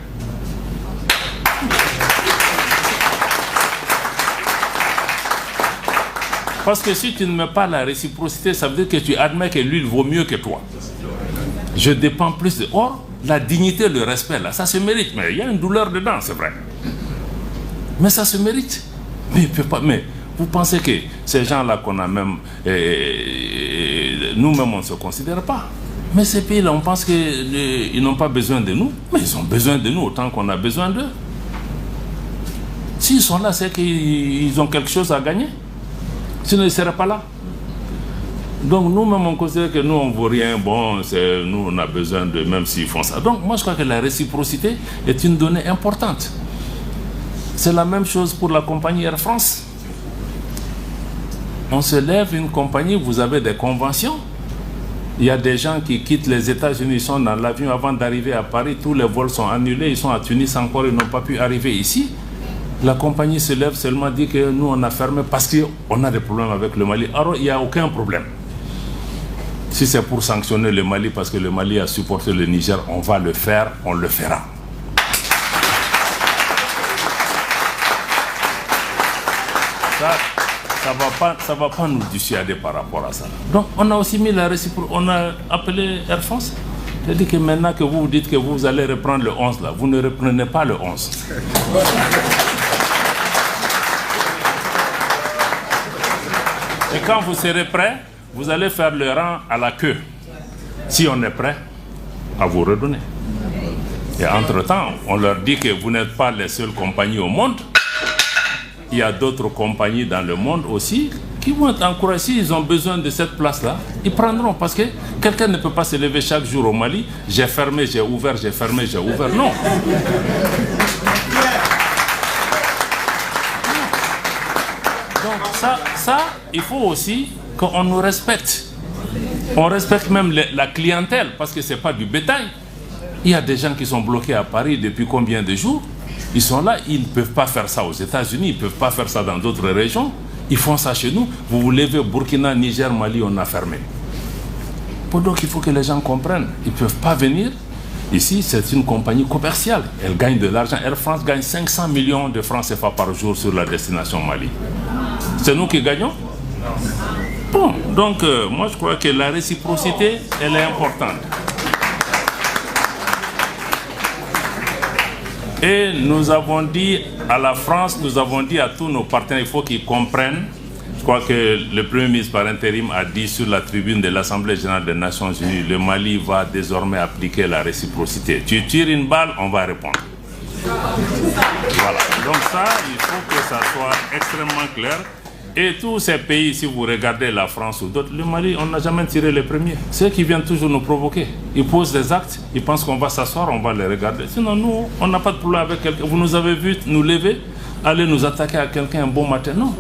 Parce que si tu ne mets pas la réciprocité, ça veut dire que tu admets que lui, il vaut mieux que toi. Je dépends plus de... Or, la dignité, le respect, là, ça se mérite. Mais il y a une douleur dedans, c'est vrai. Mais ça se mérite. Mais, mais vous pensez que ces gens-là qu'on a même... nous-mêmes, on ne se considère pas. Mais ces pays-là, on pense qu'ils n'ont pas besoin de nous. Mais ils ont besoin de nous autant qu'on a besoin d'eux. S'ils sont là, c'est qu'ils ont quelque chose à gagner. Sinon, ils ne seraient pas là. Donc nous-mêmes, on considère que nous, on ne vaut rien. Bon, nous, on a besoin de... Même s'ils font ça. Donc moi, je crois que la réciprocité est une donnée importante. C'est la même chose pour la compagnie Air France. On se lève une compagnie, vous avez des conventions. Il y a des gens qui quittent les États-Unis, ils sont dans l'avion avant d'arriver à Paris. Tous les vols sont annulés, ils sont à Tunis encore, ils n'ont pas pu arriver ici. La compagnie se lève seulement, dit que nous, on a fermé parce qu'on a des problèmes avec le Mali. Alors, il n'y a aucun problème. Si c'est pour sanctionner le Mali parce que le Mali a supporté le Niger, on va le faire, on le fera. Ça va pas nous dissuader par rapport à ça. Donc, on a aussi mis la réciprocité. On a appelé Air France. C'est-à-dire que maintenant que vous dites que vous allez reprendre le 11, là, vous ne reprenez pas le 11. Et quand vous serez prêt, vous allez faire le rang à la queue. Si on est prêt, à vous redonner. Et entre-temps, on leur dit que vous n'êtes pas les seules compagnies au monde. Il y a d'autres compagnies dans le monde aussi qui vont être encouragées. S'ils ont besoin de cette place-là, ils prendront. Parce que quelqu'un ne peut pas se lever chaque jour au Mali. J'ai fermé, j'ai ouvert, j'ai fermé, j'ai ouvert. Non. Donc ça, il faut aussi qu'on nous respecte. On respecte même la clientèle parce que ce n'est pas du bétail. Il y a des gens qui sont bloqués à Paris depuis combien de jours? Ils sont là, ils ne peuvent pas faire ça aux États-Unis, ils ne peuvent pas faire ça dans d'autres régions. Ils font ça chez nous. Vous vous levez, Burkina, Niger, Mali, on a fermé. Donc il faut que les gens comprennent. Ils ne peuvent pas venir. Ici, c'est une compagnie commerciale. Elle gagne de l'argent. Air France gagne 500 millions de francs CFA par jour sur la destination Mali. C'est nous qui gagnons? Bon, donc moi je crois que la réciprocité, elle est importante. Et nous avons dit à la France, nous avons dit à tous nos partenaires, il faut qu'ils comprennent. Je crois que le Premier ministre par intérim a dit sur la tribune de l'Assemblée générale des Nations Unies, le Mali va désormais appliquer la réciprocité. Tu tires une balle, on va répondre. Voilà. Donc ça, il faut que ça soit extrêmement clair. Et tous ces pays, si vous regardez la France ou d'autres, le Mali, on n'a jamais tiré les premiers. Ceux qui viennent toujours nous provoquer. Ils posent des actes, ils pensent qu'on va s'asseoir, on va les regarder. Sinon, nous, on n'a pas de problème avec quelqu'un. Vous nous avez vu nous lever, aller nous attaquer à quelqu'un un bon matin. Non.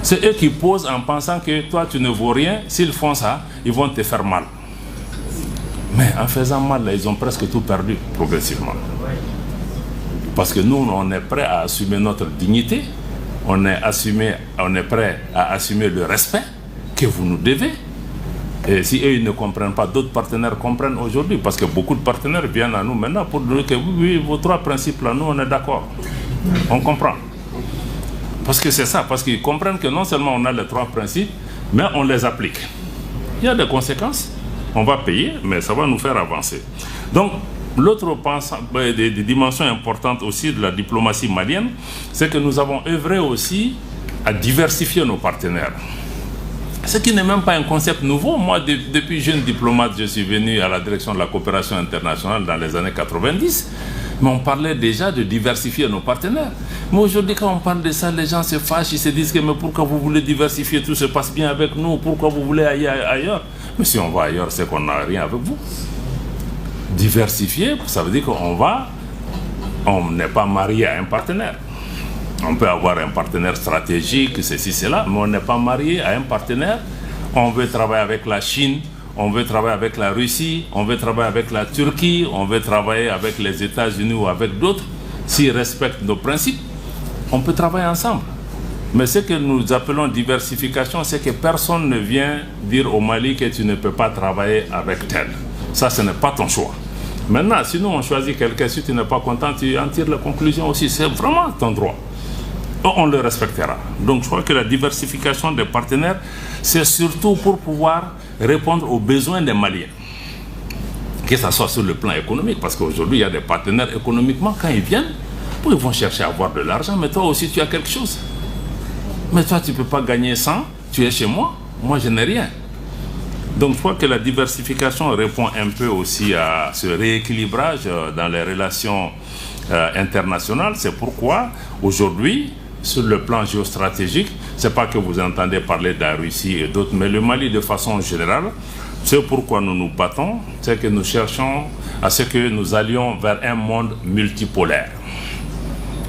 C'est eux qui posent en pensant que toi, tu ne vaux rien. S'ils font ça, ils vont te faire mal. Mais en faisant mal, là, ils ont presque tout perdu progressivement. Parce que nous, on est prêts à assumer notre dignité. On est prêt à assumer le respect que vous nous devez. Et si eux ils ne comprennent pas, d'autres partenaires comprennent aujourd'hui. Parce que beaucoup de partenaires viennent à nous maintenant pour nous dire que oui, vos trois principes là, nous on est d'accord. On comprend. Parce que c'est ça, parce qu'ils comprennent que non seulement on a les trois principes, mais on les applique. Il y a des conséquences, on va payer, mais ça va nous faire avancer. Donc, l'autre des dimensions importantes aussi de la diplomatie malienne, c'est que nous avons œuvré aussi à diversifier nos partenaires. Ce qui n'est même pas un concept nouveau. Moi, depuis jeune diplomate, je suis venu à la direction de la coopération internationale dans les années 90. Mais on parlait déjà de diversifier nos partenaires. Mais aujourd'hui, quand on parle de ça, les gens se fâchent, ils se disent que mais pourquoi vous voulez diversifier, tout se passe bien avec nous, pourquoi vous voulez aller ailleurs? Mais si on va ailleurs, c'est qu'on n'a rien avec vous. Diversifier, ça veut dire on n'est pas marié à un partenaire. On peut avoir un partenaire stratégique, ceci, cela, mais on n'est pas marié à un partenaire. On veut travailler avec la Chine, on veut travailler avec la Russie, on veut travailler avec la Turquie, on veut travailler avec les États-Unis ou avec d'autres. S'ils respectent nos principes, on peut travailler ensemble. Mais ce que nous appelons diversification, c'est que personne ne vient dire au Mali que tu ne peux pas travailler avec tel. Ça, ce n'est pas ton choix. Maintenant, si nous on choisit quelqu'un, si tu n'es pas content, tu en tires la conclusion aussi. C'est vraiment ton droit. On le respectera. Donc je crois que la diversification des partenaires, c'est surtout pour pouvoir répondre aux besoins des Maliens. Que ce soit sur le plan économique, parce qu'aujourd'hui, il y a des partenaires économiquement, quand ils viennent, ils vont chercher à avoir de l'argent, mais toi aussi, tu as quelque chose. Mais toi, tu ne peux pas gagner 100, tu es chez moi, moi, je n'ai rien. Donc je crois que la diversification répond un peu aussi à ce rééquilibrage dans les relations internationales. C'est pourquoi aujourd'hui, sur le plan géostratégique, ce n'est pas que vous entendez parler de la Russie et d'autres, mais le Mali de façon générale, c'est pourquoi nous nous battons, c'est que nous cherchons à ce que nous allions vers un monde multipolaire.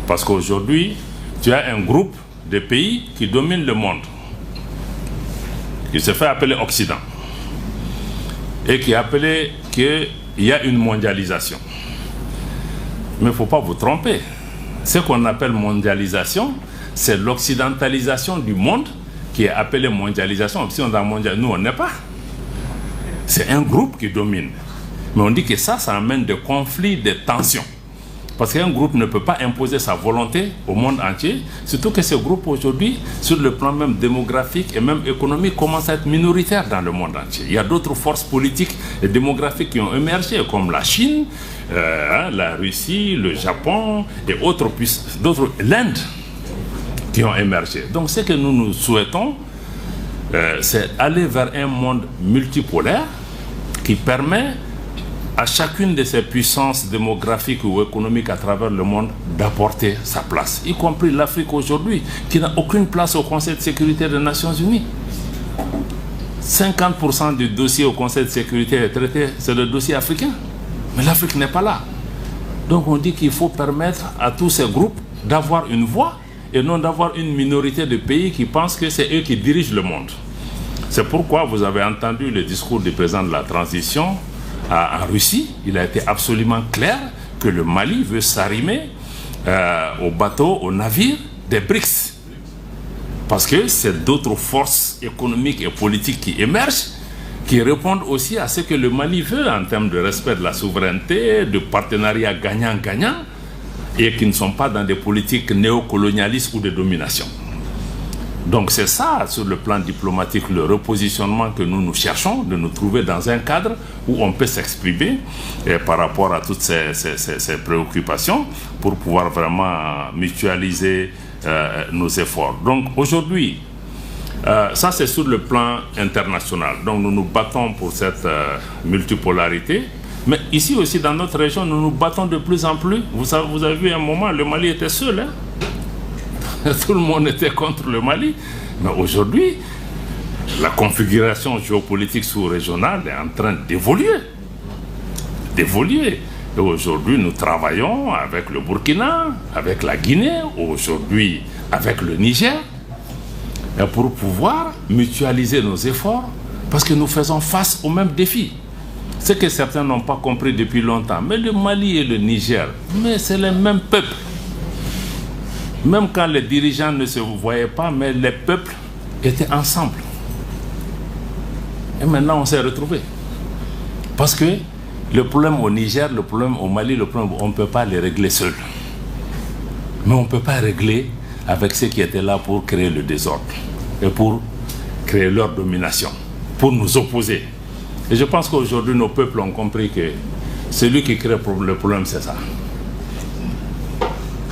Parce qu'aujourd'hui, tu as un groupe de pays qui domine le monde, qui se fait appeler Occident, et qui est appelé qu'il y a une mondialisation. Mais il ne faut pas vous tromper. Ce qu'on appelle mondialisation, c'est l'occidentalisation du monde qui est appelée mondialisation. Si on est mondial, nous on n'est pas. C'est un groupe qui domine. Mais on dit que ça amène des conflits, des tensions. Parce qu'un groupe ne peut pas imposer sa volonté au monde entier, surtout que ce groupe aujourd'hui, sur le plan même démographique et même économique, commence à être minoritaire dans le monde entier. Il y a d'autres forces politiques et démographiques qui ont émergé, comme la Chine, la Russie, le Japon et d'autres, l'Inde, qui ont émergé. Donc ce que nous souhaitons, c'est aller vers un monde multipolaire qui permet à chacune de ces puissances démographiques ou économiques à travers le monde d'apporter sa place, y compris l'Afrique aujourd'hui, qui n'a aucune place au Conseil de sécurité des Nations Unies. 50% du dossier au Conseil de sécurité est traité, c'est le dossier africain. Mais l'Afrique n'est pas là. Donc on dit qu'il faut permettre à tous ces groupes d'avoir une voix et non d'avoir une minorité de pays qui pensent que c'est eux qui dirigent le monde. C'est pourquoi vous avez entendu le discours du président de la transition en Russie. Il a été absolument clair que le Mali veut s'arrimer aux bateaux, aux navires des BRICS. Parce que c'est d'autres forces économiques et politiques qui émergent, qui répondent aussi à ce que le Mali veut en termes de respect de la souveraineté, de partenariat gagnant-gagnant, et qui ne sont pas dans des politiques néocolonialistes ou de domination. Donc c'est ça, sur le plan diplomatique, le repositionnement que nous cherchons, de nous trouver dans un cadre où on peut s'exprimer par rapport à toutes ces préoccupations pour pouvoir vraiment mutualiser nos efforts. Donc aujourd'hui, ça c'est sur le plan international. Donc nous nous battons pour cette multipolarité. Mais ici aussi dans notre région, nous nous battons de plus en plus. Vous avez vu un moment, le Mali était seul. Tout le monde était contre le Mali. Mais aujourd'hui, la configuration géopolitique sous-régionale est en train d'évoluer. Et aujourd'hui, nous travaillons avec le Burkina, avec la Guinée, aujourd'hui avec le Niger, pour pouvoir mutualiser nos efforts, parce que nous faisons face aux mêmes défis. Ce que certains n'ont pas compris depuis longtemps, mais le Mali et le Niger, mais c'est les mêmes peuples. Même quand les dirigeants ne se voyaient pas, mais les peuples étaient ensemble. Et maintenant, on s'est retrouvés. Parce que le problème au Niger, le problème au Mali, le problème, on ne peut pas les régler seuls. Mais on ne peut pas régler avec ceux qui étaient là pour créer le désordre et pour créer leur domination, pour nous opposer. Et je pense qu'aujourd'hui, nos peuples ont compris que celui qui crée le problème, c'est ça.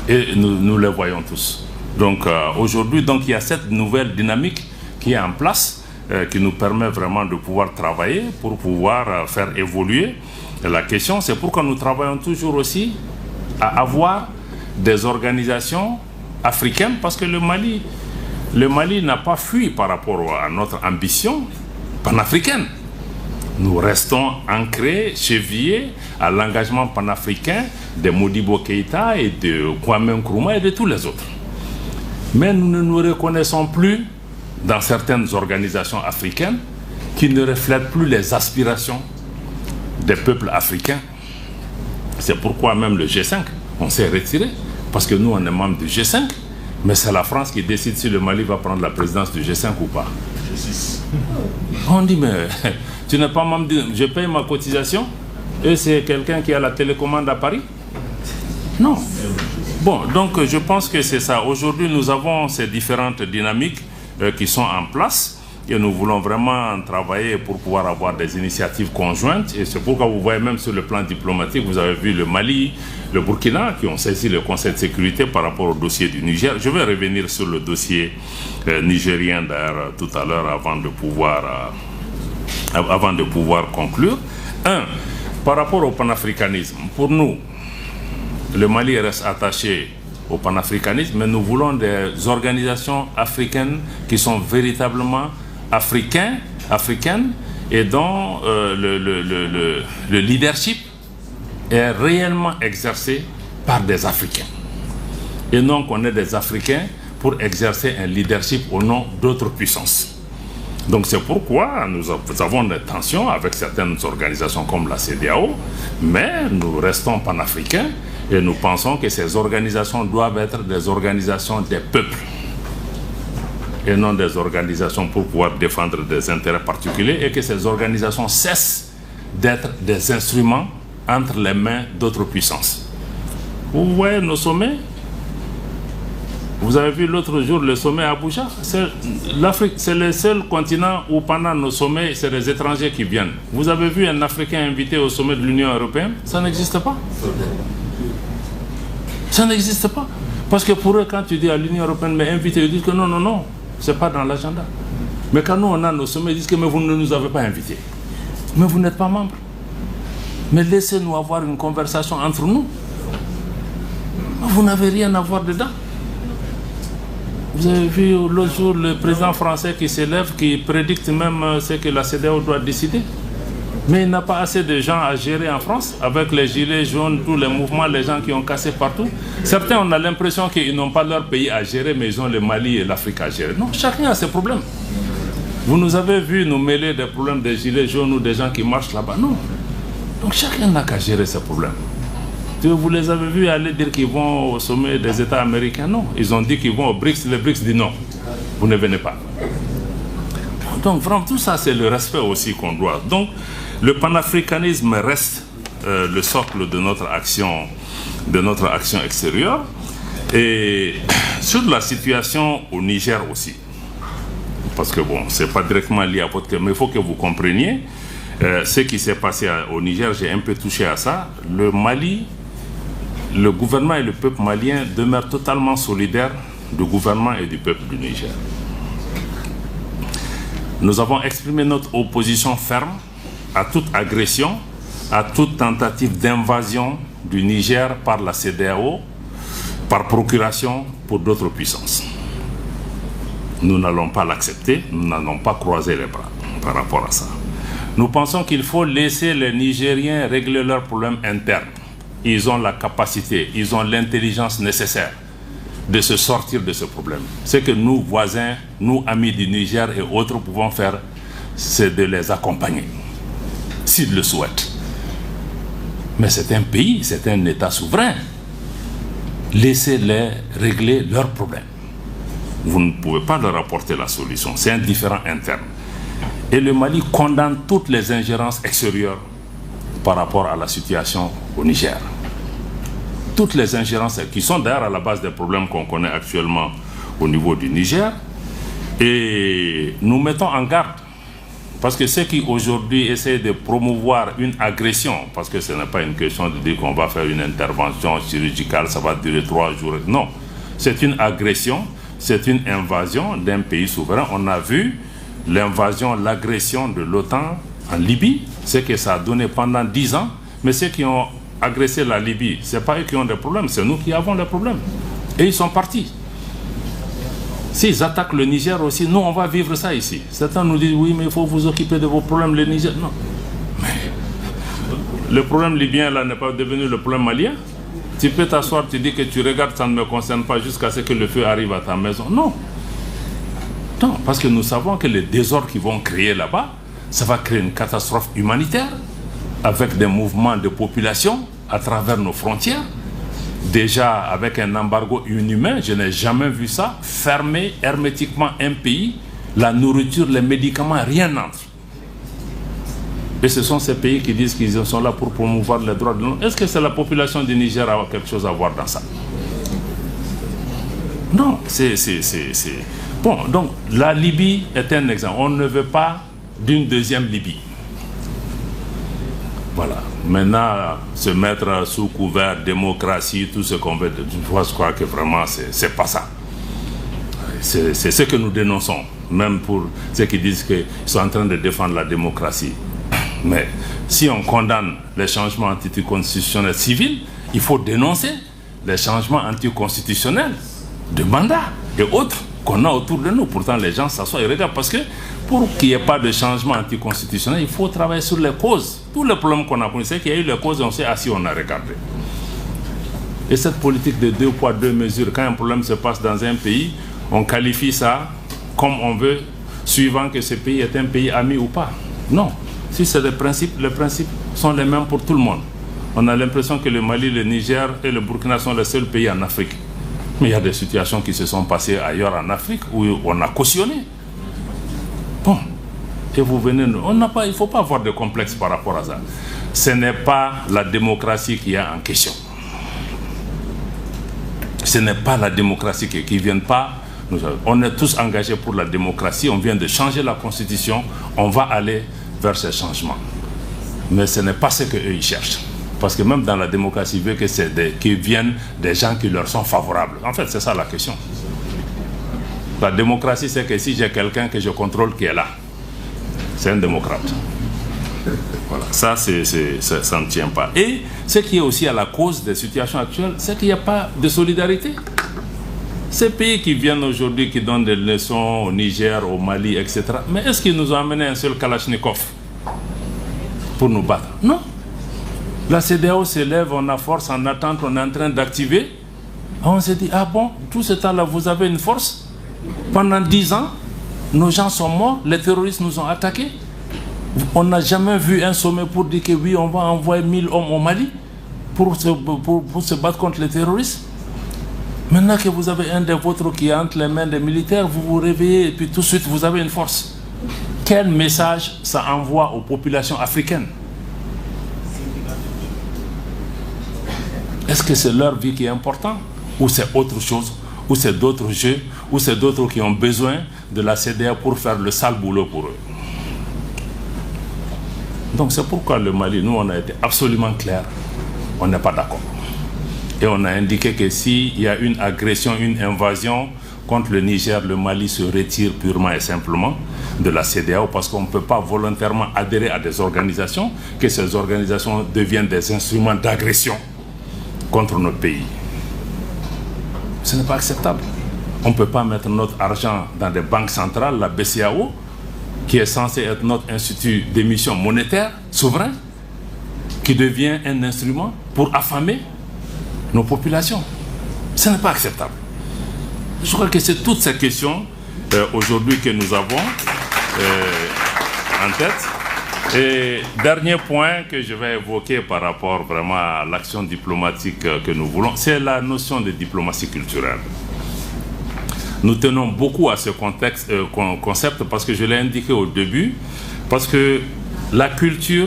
Et nous les voyons tous. Donc aujourd'hui, il y a cette nouvelle dynamique qui est en place, qui nous permet vraiment de pouvoir travailler pour pouvoir faire évoluer. Et la question, c'est pourquoi nous travaillons toujours aussi à avoir des organisations africaines, parce que le Mali n'a pas fui par rapport à notre ambition panafricaine. Nous restons ancrés, chevillés à l'engagement panafricain de Modibo Keïta et de Kwame Nkrumah et de tous les autres. Mais nous ne nous reconnaissons plus dans certaines organisations africaines qui ne reflètent plus les aspirations des peuples africains. C'est pourquoi même le G5, on s'est retiré, parce que nous on est membre du G5, mais c'est la France qui décide si le Mali va prendre la présidence du G5 ou pas. On dit, mais tu n'es pas membre je paye ma cotisation et c'est quelqu'un qui a la télécommande à Paris? Non. Bon, donc je pense que c'est ça. Aujourd'hui, nous avons ces différentes dynamiques qui sont en place et nous voulons vraiment travailler pour pouvoir avoir des initiatives conjointes. Et c'est pourquoi vous voyez même sur le plan diplomatique, vous avez vu le Mali, le Burkina qui ont saisi le Conseil de sécurité par rapport au dossier du Niger. Je vais revenir sur le dossier nigérien d'ailleurs tout à l'heure avant de pouvoir conclure. Par rapport au panafricanisme, pour nous, le Mali reste attaché au panafricanisme, mais nous voulons des organisations africaines qui sont véritablement africaines et dont le leadership est réellement exercé par des Africains. Et non qu'on ait des Africains pour exercer un leadership au nom d'autres puissances. Donc c'est pourquoi nous avons des tensions avec certaines organisations comme la CEDEAO, mais nous restons panafricains et nous pensons que ces organisations doivent être des organisations des peuples et non des organisations pour pouvoir défendre des intérêts particuliers, et que ces organisations cessent d'être des instruments entre les mains d'autres puissances. Vous voyez nos sommets? Vous avez vu l'autre jour le sommet à Abuja? L'Afrique, c'est le seul continent où pendant nos sommets, c'est des étrangers qui viennent. Vous avez vu un Africain invité au sommet de l'Union européenne? Ça n'existe pas. Ça n'existe pas. Parce que pour eux, quand tu dis à l'Union européenne, mais invité, ils disent que non, c'est pas dans l'agenda. Mais quand nous, on a nos sommets, ils disent que mais vous ne nous avez pas invités. Mais vous n'êtes pas membre. Mais laissez-nous avoir une conversation entre nous. Vous n'avez rien à voir dedans. Vous avez vu l'autre jour le président français qui s'élève, qui prédicte même ce que la CEDEAO doit décider. Mais il n'a pas assez de gens à gérer en France, avec les gilets jaunes, tous les mouvements, les gens qui ont cassé partout. Certains, on a l'impression qu'ils n'ont pas leur pays à gérer, mais ils ont le Mali et l'Afrique à gérer. Non, chacun a ses problèmes. Vous nous avez vu nous mêler des problèmes des gilets jaunes ou des gens qui marchent là-bas. Non. Donc chacun n'a qu'à gérer ses problèmes. Vous les avez vus aller dire qu'ils vont au sommet des États américains? Non. Ils ont dit qu'ils vont au BRICS, les BRICS disent non. vous ne venez pas. Donc vraiment tout ça c'est le respect aussi qu'on doit. Donc le panafricanisme reste le socle de notre action extérieure. Et sur la situation au Niger aussi, parce que bon, c'est pas directement lié à votre cas, mais il faut que vous compreniez ce qui s'est passé au Niger. J'ai un peu touché à ça. Le Mali, le gouvernement et le peuple malien demeurent totalement solidaires du gouvernement et du peuple du Niger. Nous avons exprimé notre opposition ferme à toute agression, à toute tentative d'invasion du Niger par la CEDEAO, par procuration pour d'autres puissances. Nous n'allons pas l'accepter, nous n'allons pas croiser les bras par rapport à ça. Nous pensons qu'il faut laisser les Nigériens régler leurs problèmes internes. Ils ont la capacité, ils ont l'intelligence nécessaire de se sortir de ce problème. Ce que nous, voisins, nous, amis du Niger et autres, pouvons faire, c'est de les accompagner, s'ils le souhaitent. Mais c'est un pays, c'est un État souverain. Laissez-les régler leurs problèmes. Vous ne pouvez pas leur apporter la solution. C'est un différend interne. Et le Mali condamne toutes les ingérences extérieures par rapport à la situation au Niger. Toutes les ingérences qui sont d'ailleurs à la base des problèmes qu'on connaît actuellement au niveau du Niger. Et nous mettons en garde. Parce que ceux qui aujourd'hui essaient de promouvoir une agression, parce que ce n'est pas une question de dire qu'on va faire une intervention chirurgicale, ça va durer 3 jours. Non, c'est une agression, c'est une invasion d'un pays souverain. On a vu l'invasion, l'agression de l'OTAN en Libye, ce que ça a donné pendant 10 ans. Mais ceux qui ont agressé la Libye, ce n'est pas eux qui ont des problèmes, c'est nous qui avons les problèmes. Et ils sont partis. S'ils attaquent le Niger aussi, nous on va vivre ça ici. Certains nous disent oui mais il faut vous occuper de vos problèmes le Niger. Non. Mais le problème libyen là n'est pas devenu le problème malien. Tu peux t'asseoir, tu dis que tu regardes, ça ne me concerne pas jusqu'à ce que le feu arrive à ta maison. Non. Non, parce que nous savons que les désordres qu'ils vont créer là-bas, ça va créer une catastrophe humanitaire avec des mouvements de population à travers nos frontières. Déjà avec un embargo inhumain, je n'ai jamais vu ça, fermer hermétiquement un pays, la nourriture, les médicaments, rien n'entre. Et ce sont ces pays qui disent qu'ils sont là pour promouvoir les droits de l'homme. Est-ce que c'est la population du Niger qui a quelque chose à voir dans ça? Non, c'est... Bon, donc la Libye est un exemple. On ne veut pas d'une deuxième Libye. Voilà. Maintenant, se mettre sous couvert démocratie, tout ce qu'on veut, je crois que vraiment, c'est pas ça. C'est ce que nous dénonçons, même pour ceux qui disent qu'ils sont en train de défendre la démocratie. Mais si on condamne les changements anticonstitutionnels civils, il faut dénoncer les changements anticonstitutionnels de mandat et autres qu'on a autour de nous. Pourtant, les gens s'assoient et regardent parce que pour qu'il n'y ait pas de changement anticonstitutionnel, il faut travailler sur les causes. Tous les problèmes qu'on a connus, c'est qu'il y a eu les causes, on s'est assis, on a regardé. Et cette politique de 2 poids 2 mesures, quand un problème se passe dans un pays, on qualifie ça comme on veut, suivant que ce pays est un pays ami ou pas. Non. Si c'est les principes sont les mêmes pour tout le monde. On a l'impression que le Mali, le Niger et le Burkina sont les seuls pays en Afrique. Mais il y a des situations qui se sont passées ailleurs en Afrique où on a cautionné. Bon, et vous venez, il ne faut pas avoir de complexe par rapport à ça. Ce n'est pas la démocratie qui est en question. Ce n'est pas la démocratie qui ne vient pas. On est tous engagés pour la démocratie, on vient de changer la constitution, on va aller vers ces changements. Mais ce n'est pas ce qu'eux ils cherchent. Parce que même dans la démocratie, ils veulent que qu'ils viennent des gens qui leur sont favorables. En fait, c'est ça la question. La démocratie, c'est que si j'ai quelqu'un que je contrôle qui est là, c'est un démocrate. Voilà, ça ne tient pas. Et ce qui est aussi à la cause des situations actuelles, c'est qu'il n'y a pas de solidarité. Ces pays qui viennent aujourd'hui, qui donnent des leçons au Niger, au Mali, etc. Mais est-ce qu'ils nous ont amené un seul Kalachnikov pour nous battre? Non. La CEDEAO s'élève, on a force, en attente, on est en train d'activer. On s'est dit, ah bon, tout ce temps-là, vous avez une force? Pendant 10 ans, nos gens sont morts, les terroristes nous ont attaqués. On n'a jamais vu un sommet pour dire que oui, on va envoyer 1000 hommes au Mali pour se battre contre les terroristes. Maintenant que vous avez un des vôtres qui est entre les mains des militaires, vous vous réveillez et puis tout de suite vous avez une force. Quel message ça envoie aux populations africaines? Est-ce que c'est leur vie qui est importante? Ou c'est autre chose? Ou c'est d'autres jeux? Ou c'est d'autres qui ont besoin de la CEDEAO pour faire le sale boulot pour eux? Donc c'est pourquoi le Mali, nous on a été absolument clair, on n'est pas d'accord. Et on a indiqué que s'il y a une agression, une invasion contre le Niger, le Mali se retire purement et simplement de la CEDEAO parce qu'on ne peut pas volontairement adhérer à des organisations, que ces organisations deviennent des instruments d'agression contre notre pays. Ce n'est pas acceptable. On ne peut pas mettre notre argent dans des banques centrales, la BCEAO, qui est censée être notre institut d'émission monétaire souverain, qui devient un instrument pour affamer nos populations. Ce n'est pas acceptable. Je crois que c'est toutes ces questions aujourd'hui que nous avons en tête. Et dernier point que je vais évoquer par rapport vraiment à l'action diplomatique que nous voulons, c'est la notion de diplomatie culturelle. Nous tenons beaucoup à ce concept parce que je l'ai indiqué au début, parce que la culture,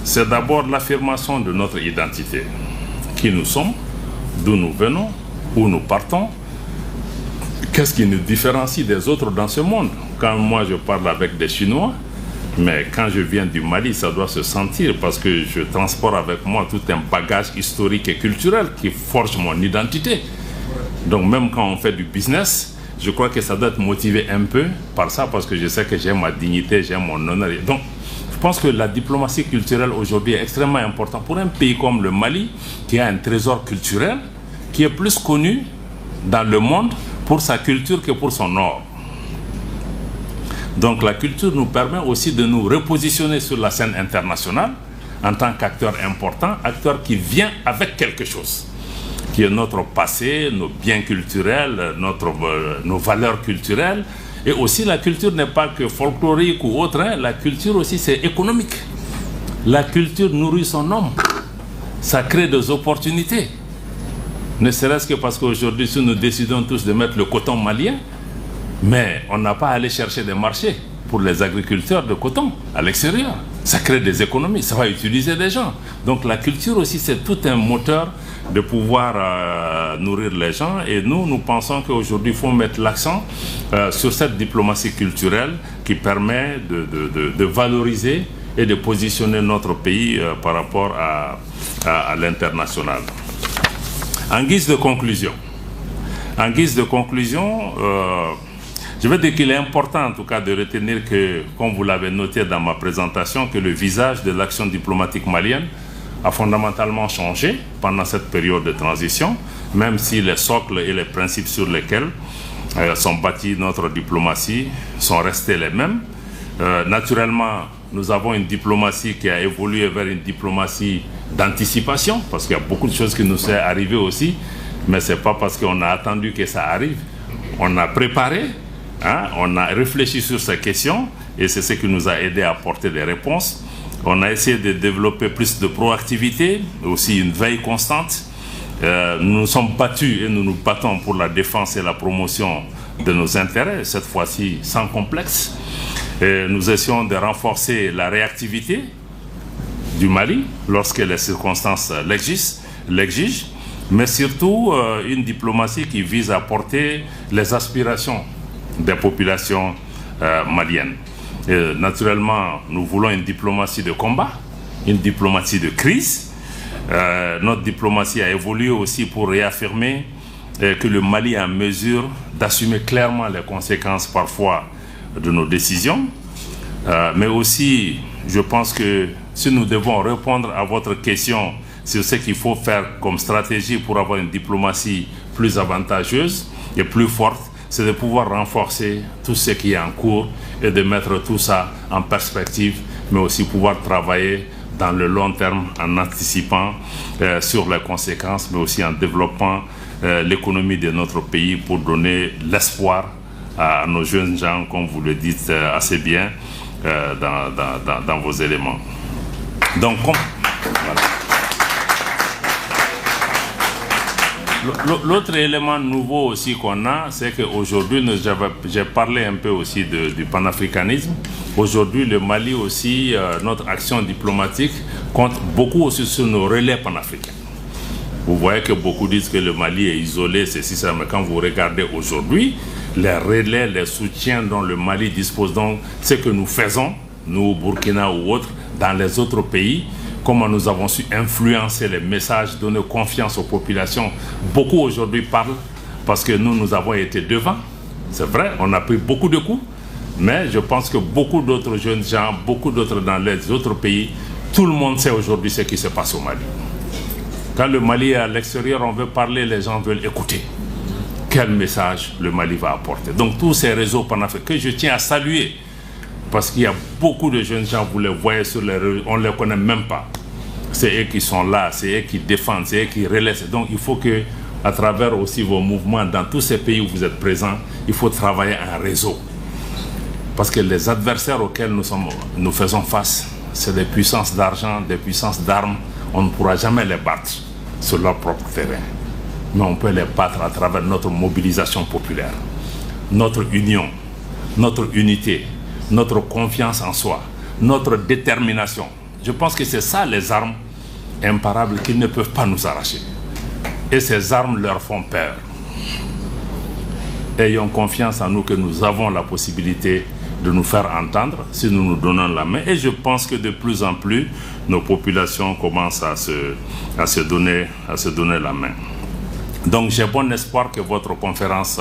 c'est d'abord l'affirmation de notre identité. Qui nous sommes, d'où nous venons, où nous partons, qu'est-ce qui nous différencie des autres dans ce monde. Quand moi je parle avec des Chinois, mais quand je viens du Mali, ça doit se sentir parce que je transporte avec moi tout un bagage historique et culturel qui forge mon identité. Donc même quand on fait du business, je crois que ça doit être motivé un peu par ça parce que je sais que j'ai ma dignité, j'ai mon honneur. Donc je pense que la diplomatie culturelle aujourd'hui est extrêmement importante pour un pays comme le Mali qui a un trésor culturel qui est plus connu dans le monde pour sa culture que pour son or. Donc la culture nous permet aussi de nous repositionner sur la scène internationale en tant qu'acteur important, acteur qui vient avec quelque chose, qui est notre passé, nos biens culturels, nos valeurs culturelles. Et aussi la culture n'est pas que folklorique ou autre, hein. La culture aussi c'est économique. La culture nourrit son homme, ça crée des opportunités. Ne serait-ce que parce qu'aujourd'hui si nous décidons tous de mettre le coton malien, mais on n'a pas à aller chercher des marchés pour les agriculteurs de coton à l'extérieur. Ça crée des économies, ça va utiliser des gens. Donc la culture aussi, c'est tout un moteur de pouvoir nourrir les gens. Et nous pensons qu'aujourd'hui, il faut mettre l'accent sur cette diplomatie culturelle qui permet de valoriser et de positionner notre pays par rapport à l'international. En guise de conclusion, je veux dire qu'il est important en tout cas de retenir que, comme vous l'avez noté dans ma présentation, que le visage de l'action diplomatique malienne a fondamentalement changé pendant cette période de transition, même si les socles et les principes sur lesquels sont bâtis notre diplomatie sont restés les mêmes. Naturellement, nous avons une diplomatie qui a évolué vers une diplomatie d'anticipation, parce qu'il y a beaucoup de choses qui nous sont arrivées aussi, mais ce n'est pas parce qu'on a attendu que ça arrive. On a préparé, hein, on a réfléchi sur ces questions et c'est ce qui nous a aidé à apporter des réponses. On a essayé de développer plus de proactivité, aussi une veille constante. Nous nous sommes battus et nous nous battons pour la défense et la promotion de nos intérêts, cette fois-ci sans complexe. Et nous essayons de renforcer la réactivité du Mali lorsque les circonstances l'exigent, mais surtout une diplomatie qui vise à porter les aspirations des populations maliennes. Et naturellement, nous voulons une diplomatie de combat, une diplomatie de crise. Notre diplomatie a évolué aussi pour réaffirmer que le Mali est en mesure d'assumer clairement les conséquences parfois de nos décisions. Mais aussi, je pense que si nous devons répondre à votre question sur ce qu'il faut faire comme stratégie pour avoir une diplomatie plus avantageuse et plus forte, c'est de pouvoir renforcer tout ce qui est en cours et de mettre tout ça en perspective, mais aussi pouvoir travailler dans le long terme en anticipant sur les conséquences, mais aussi en développant l'économie de notre pays pour donner l'espoir à nos jeunes gens, comme vous le dites assez bien dans vos éléments. Donc, voilà. L'autre élément nouveau aussi qu'on a, c'est qu'aujourd'hui, j'ai parlé un peu aussi du panafricanisme. Aujourd'hui, le Mali aussi, notre action diplomatique compte beaucoup aussi sur nos relais panafricains. Vous voyez que beaucoup disent que le Mali est isolé, ceci, ça, mais quand vous regardez aujourd'hui, les relais, les soutiens dont le Mali dispose, donc ce que nous faisons, nous, Burkina ou autres, dans les autres pays, comment nous avons su influencer les messages, donner confiance aux populations. Beaucoup aujourd'hui parlent parce que nous avons été devant. C'est vrai, on a pris beaucoup de coups, mais je pense que beaucoup d'autres jeunes gens, beaucoup d'autres dans les autres pays, tout le monde sait aujourd'hui ce qui se passe au Mali. Quand le Mali est à l'extérieur, on veut parler, les gens veulent écouter. Quel message le Mali va apporter. Donc tous ces réseaux panafricains que je tiens à saluer, parce qu'il y a beaucoup de jeunes gens, vous les voyez sur les réseaux, on ne les connaît même pas. C'est eux qui sont là, c'est eux qui défendent, c'est eux qui relaient. Donc il faut que, à travers aussi vos mouvements, dans tous ces pays où vous êtes présents, il faut travailler un réseau. Parce que les adversaires auxquels nous faisons face, c'est des puissances d'argent, des puissances d'armes. On ne pourra jamais les battre sur leur propre terrain. Mais on peut les battre à travers notre mobilisation populaire, notre union, notre unité, notre confiance en soi, notre détermination. Je pense que c'est ça les armes imparables qu'ils ne peuvent pas nous arracher. Et ces armes leur font peur. Ayons confiance en nous que nous avons la possibilité de nous faire entendre si nous nous donnons la main. Et je pense que de plus en plus, nos populations commencent à se donner la main. Donc j'ai bon espoir que votre conférence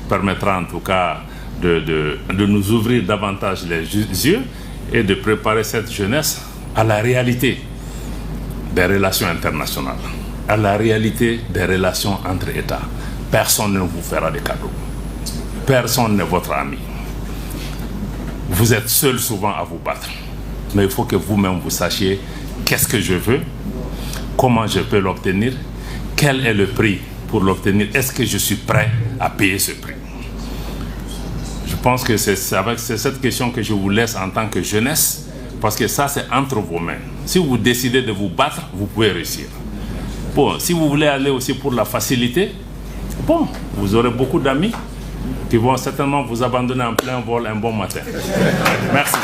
permettra en tout cas de nous ouvrir davantage les yeux et de préparer cette jeunesse à la réalité des relations internationales, à la réalité des relations entre États. Personne ne vous fera des cadeaux. Personne n'est votre ami. Vous êtes seul souvent à vous battre. Mais il faut que vous-même vous sachiez qu'est-ce que je veux, comment je peux l'obtenir, quel est le prix pour l'obtenir, est-ce que je suis prêt à payer ce prix. Je pense que c'est cette question que je vous laisse en tant que jeunesse, parce que ça c'est entre vos mains. Si vous décidez de vous battre, vous pouvez réussir. Bon, si vous voulez aller aussi pour la facilité, bon, vous aurez beaucoup d'amis qui vont certainement vous abandonner en plein vol un bon matin. Merci.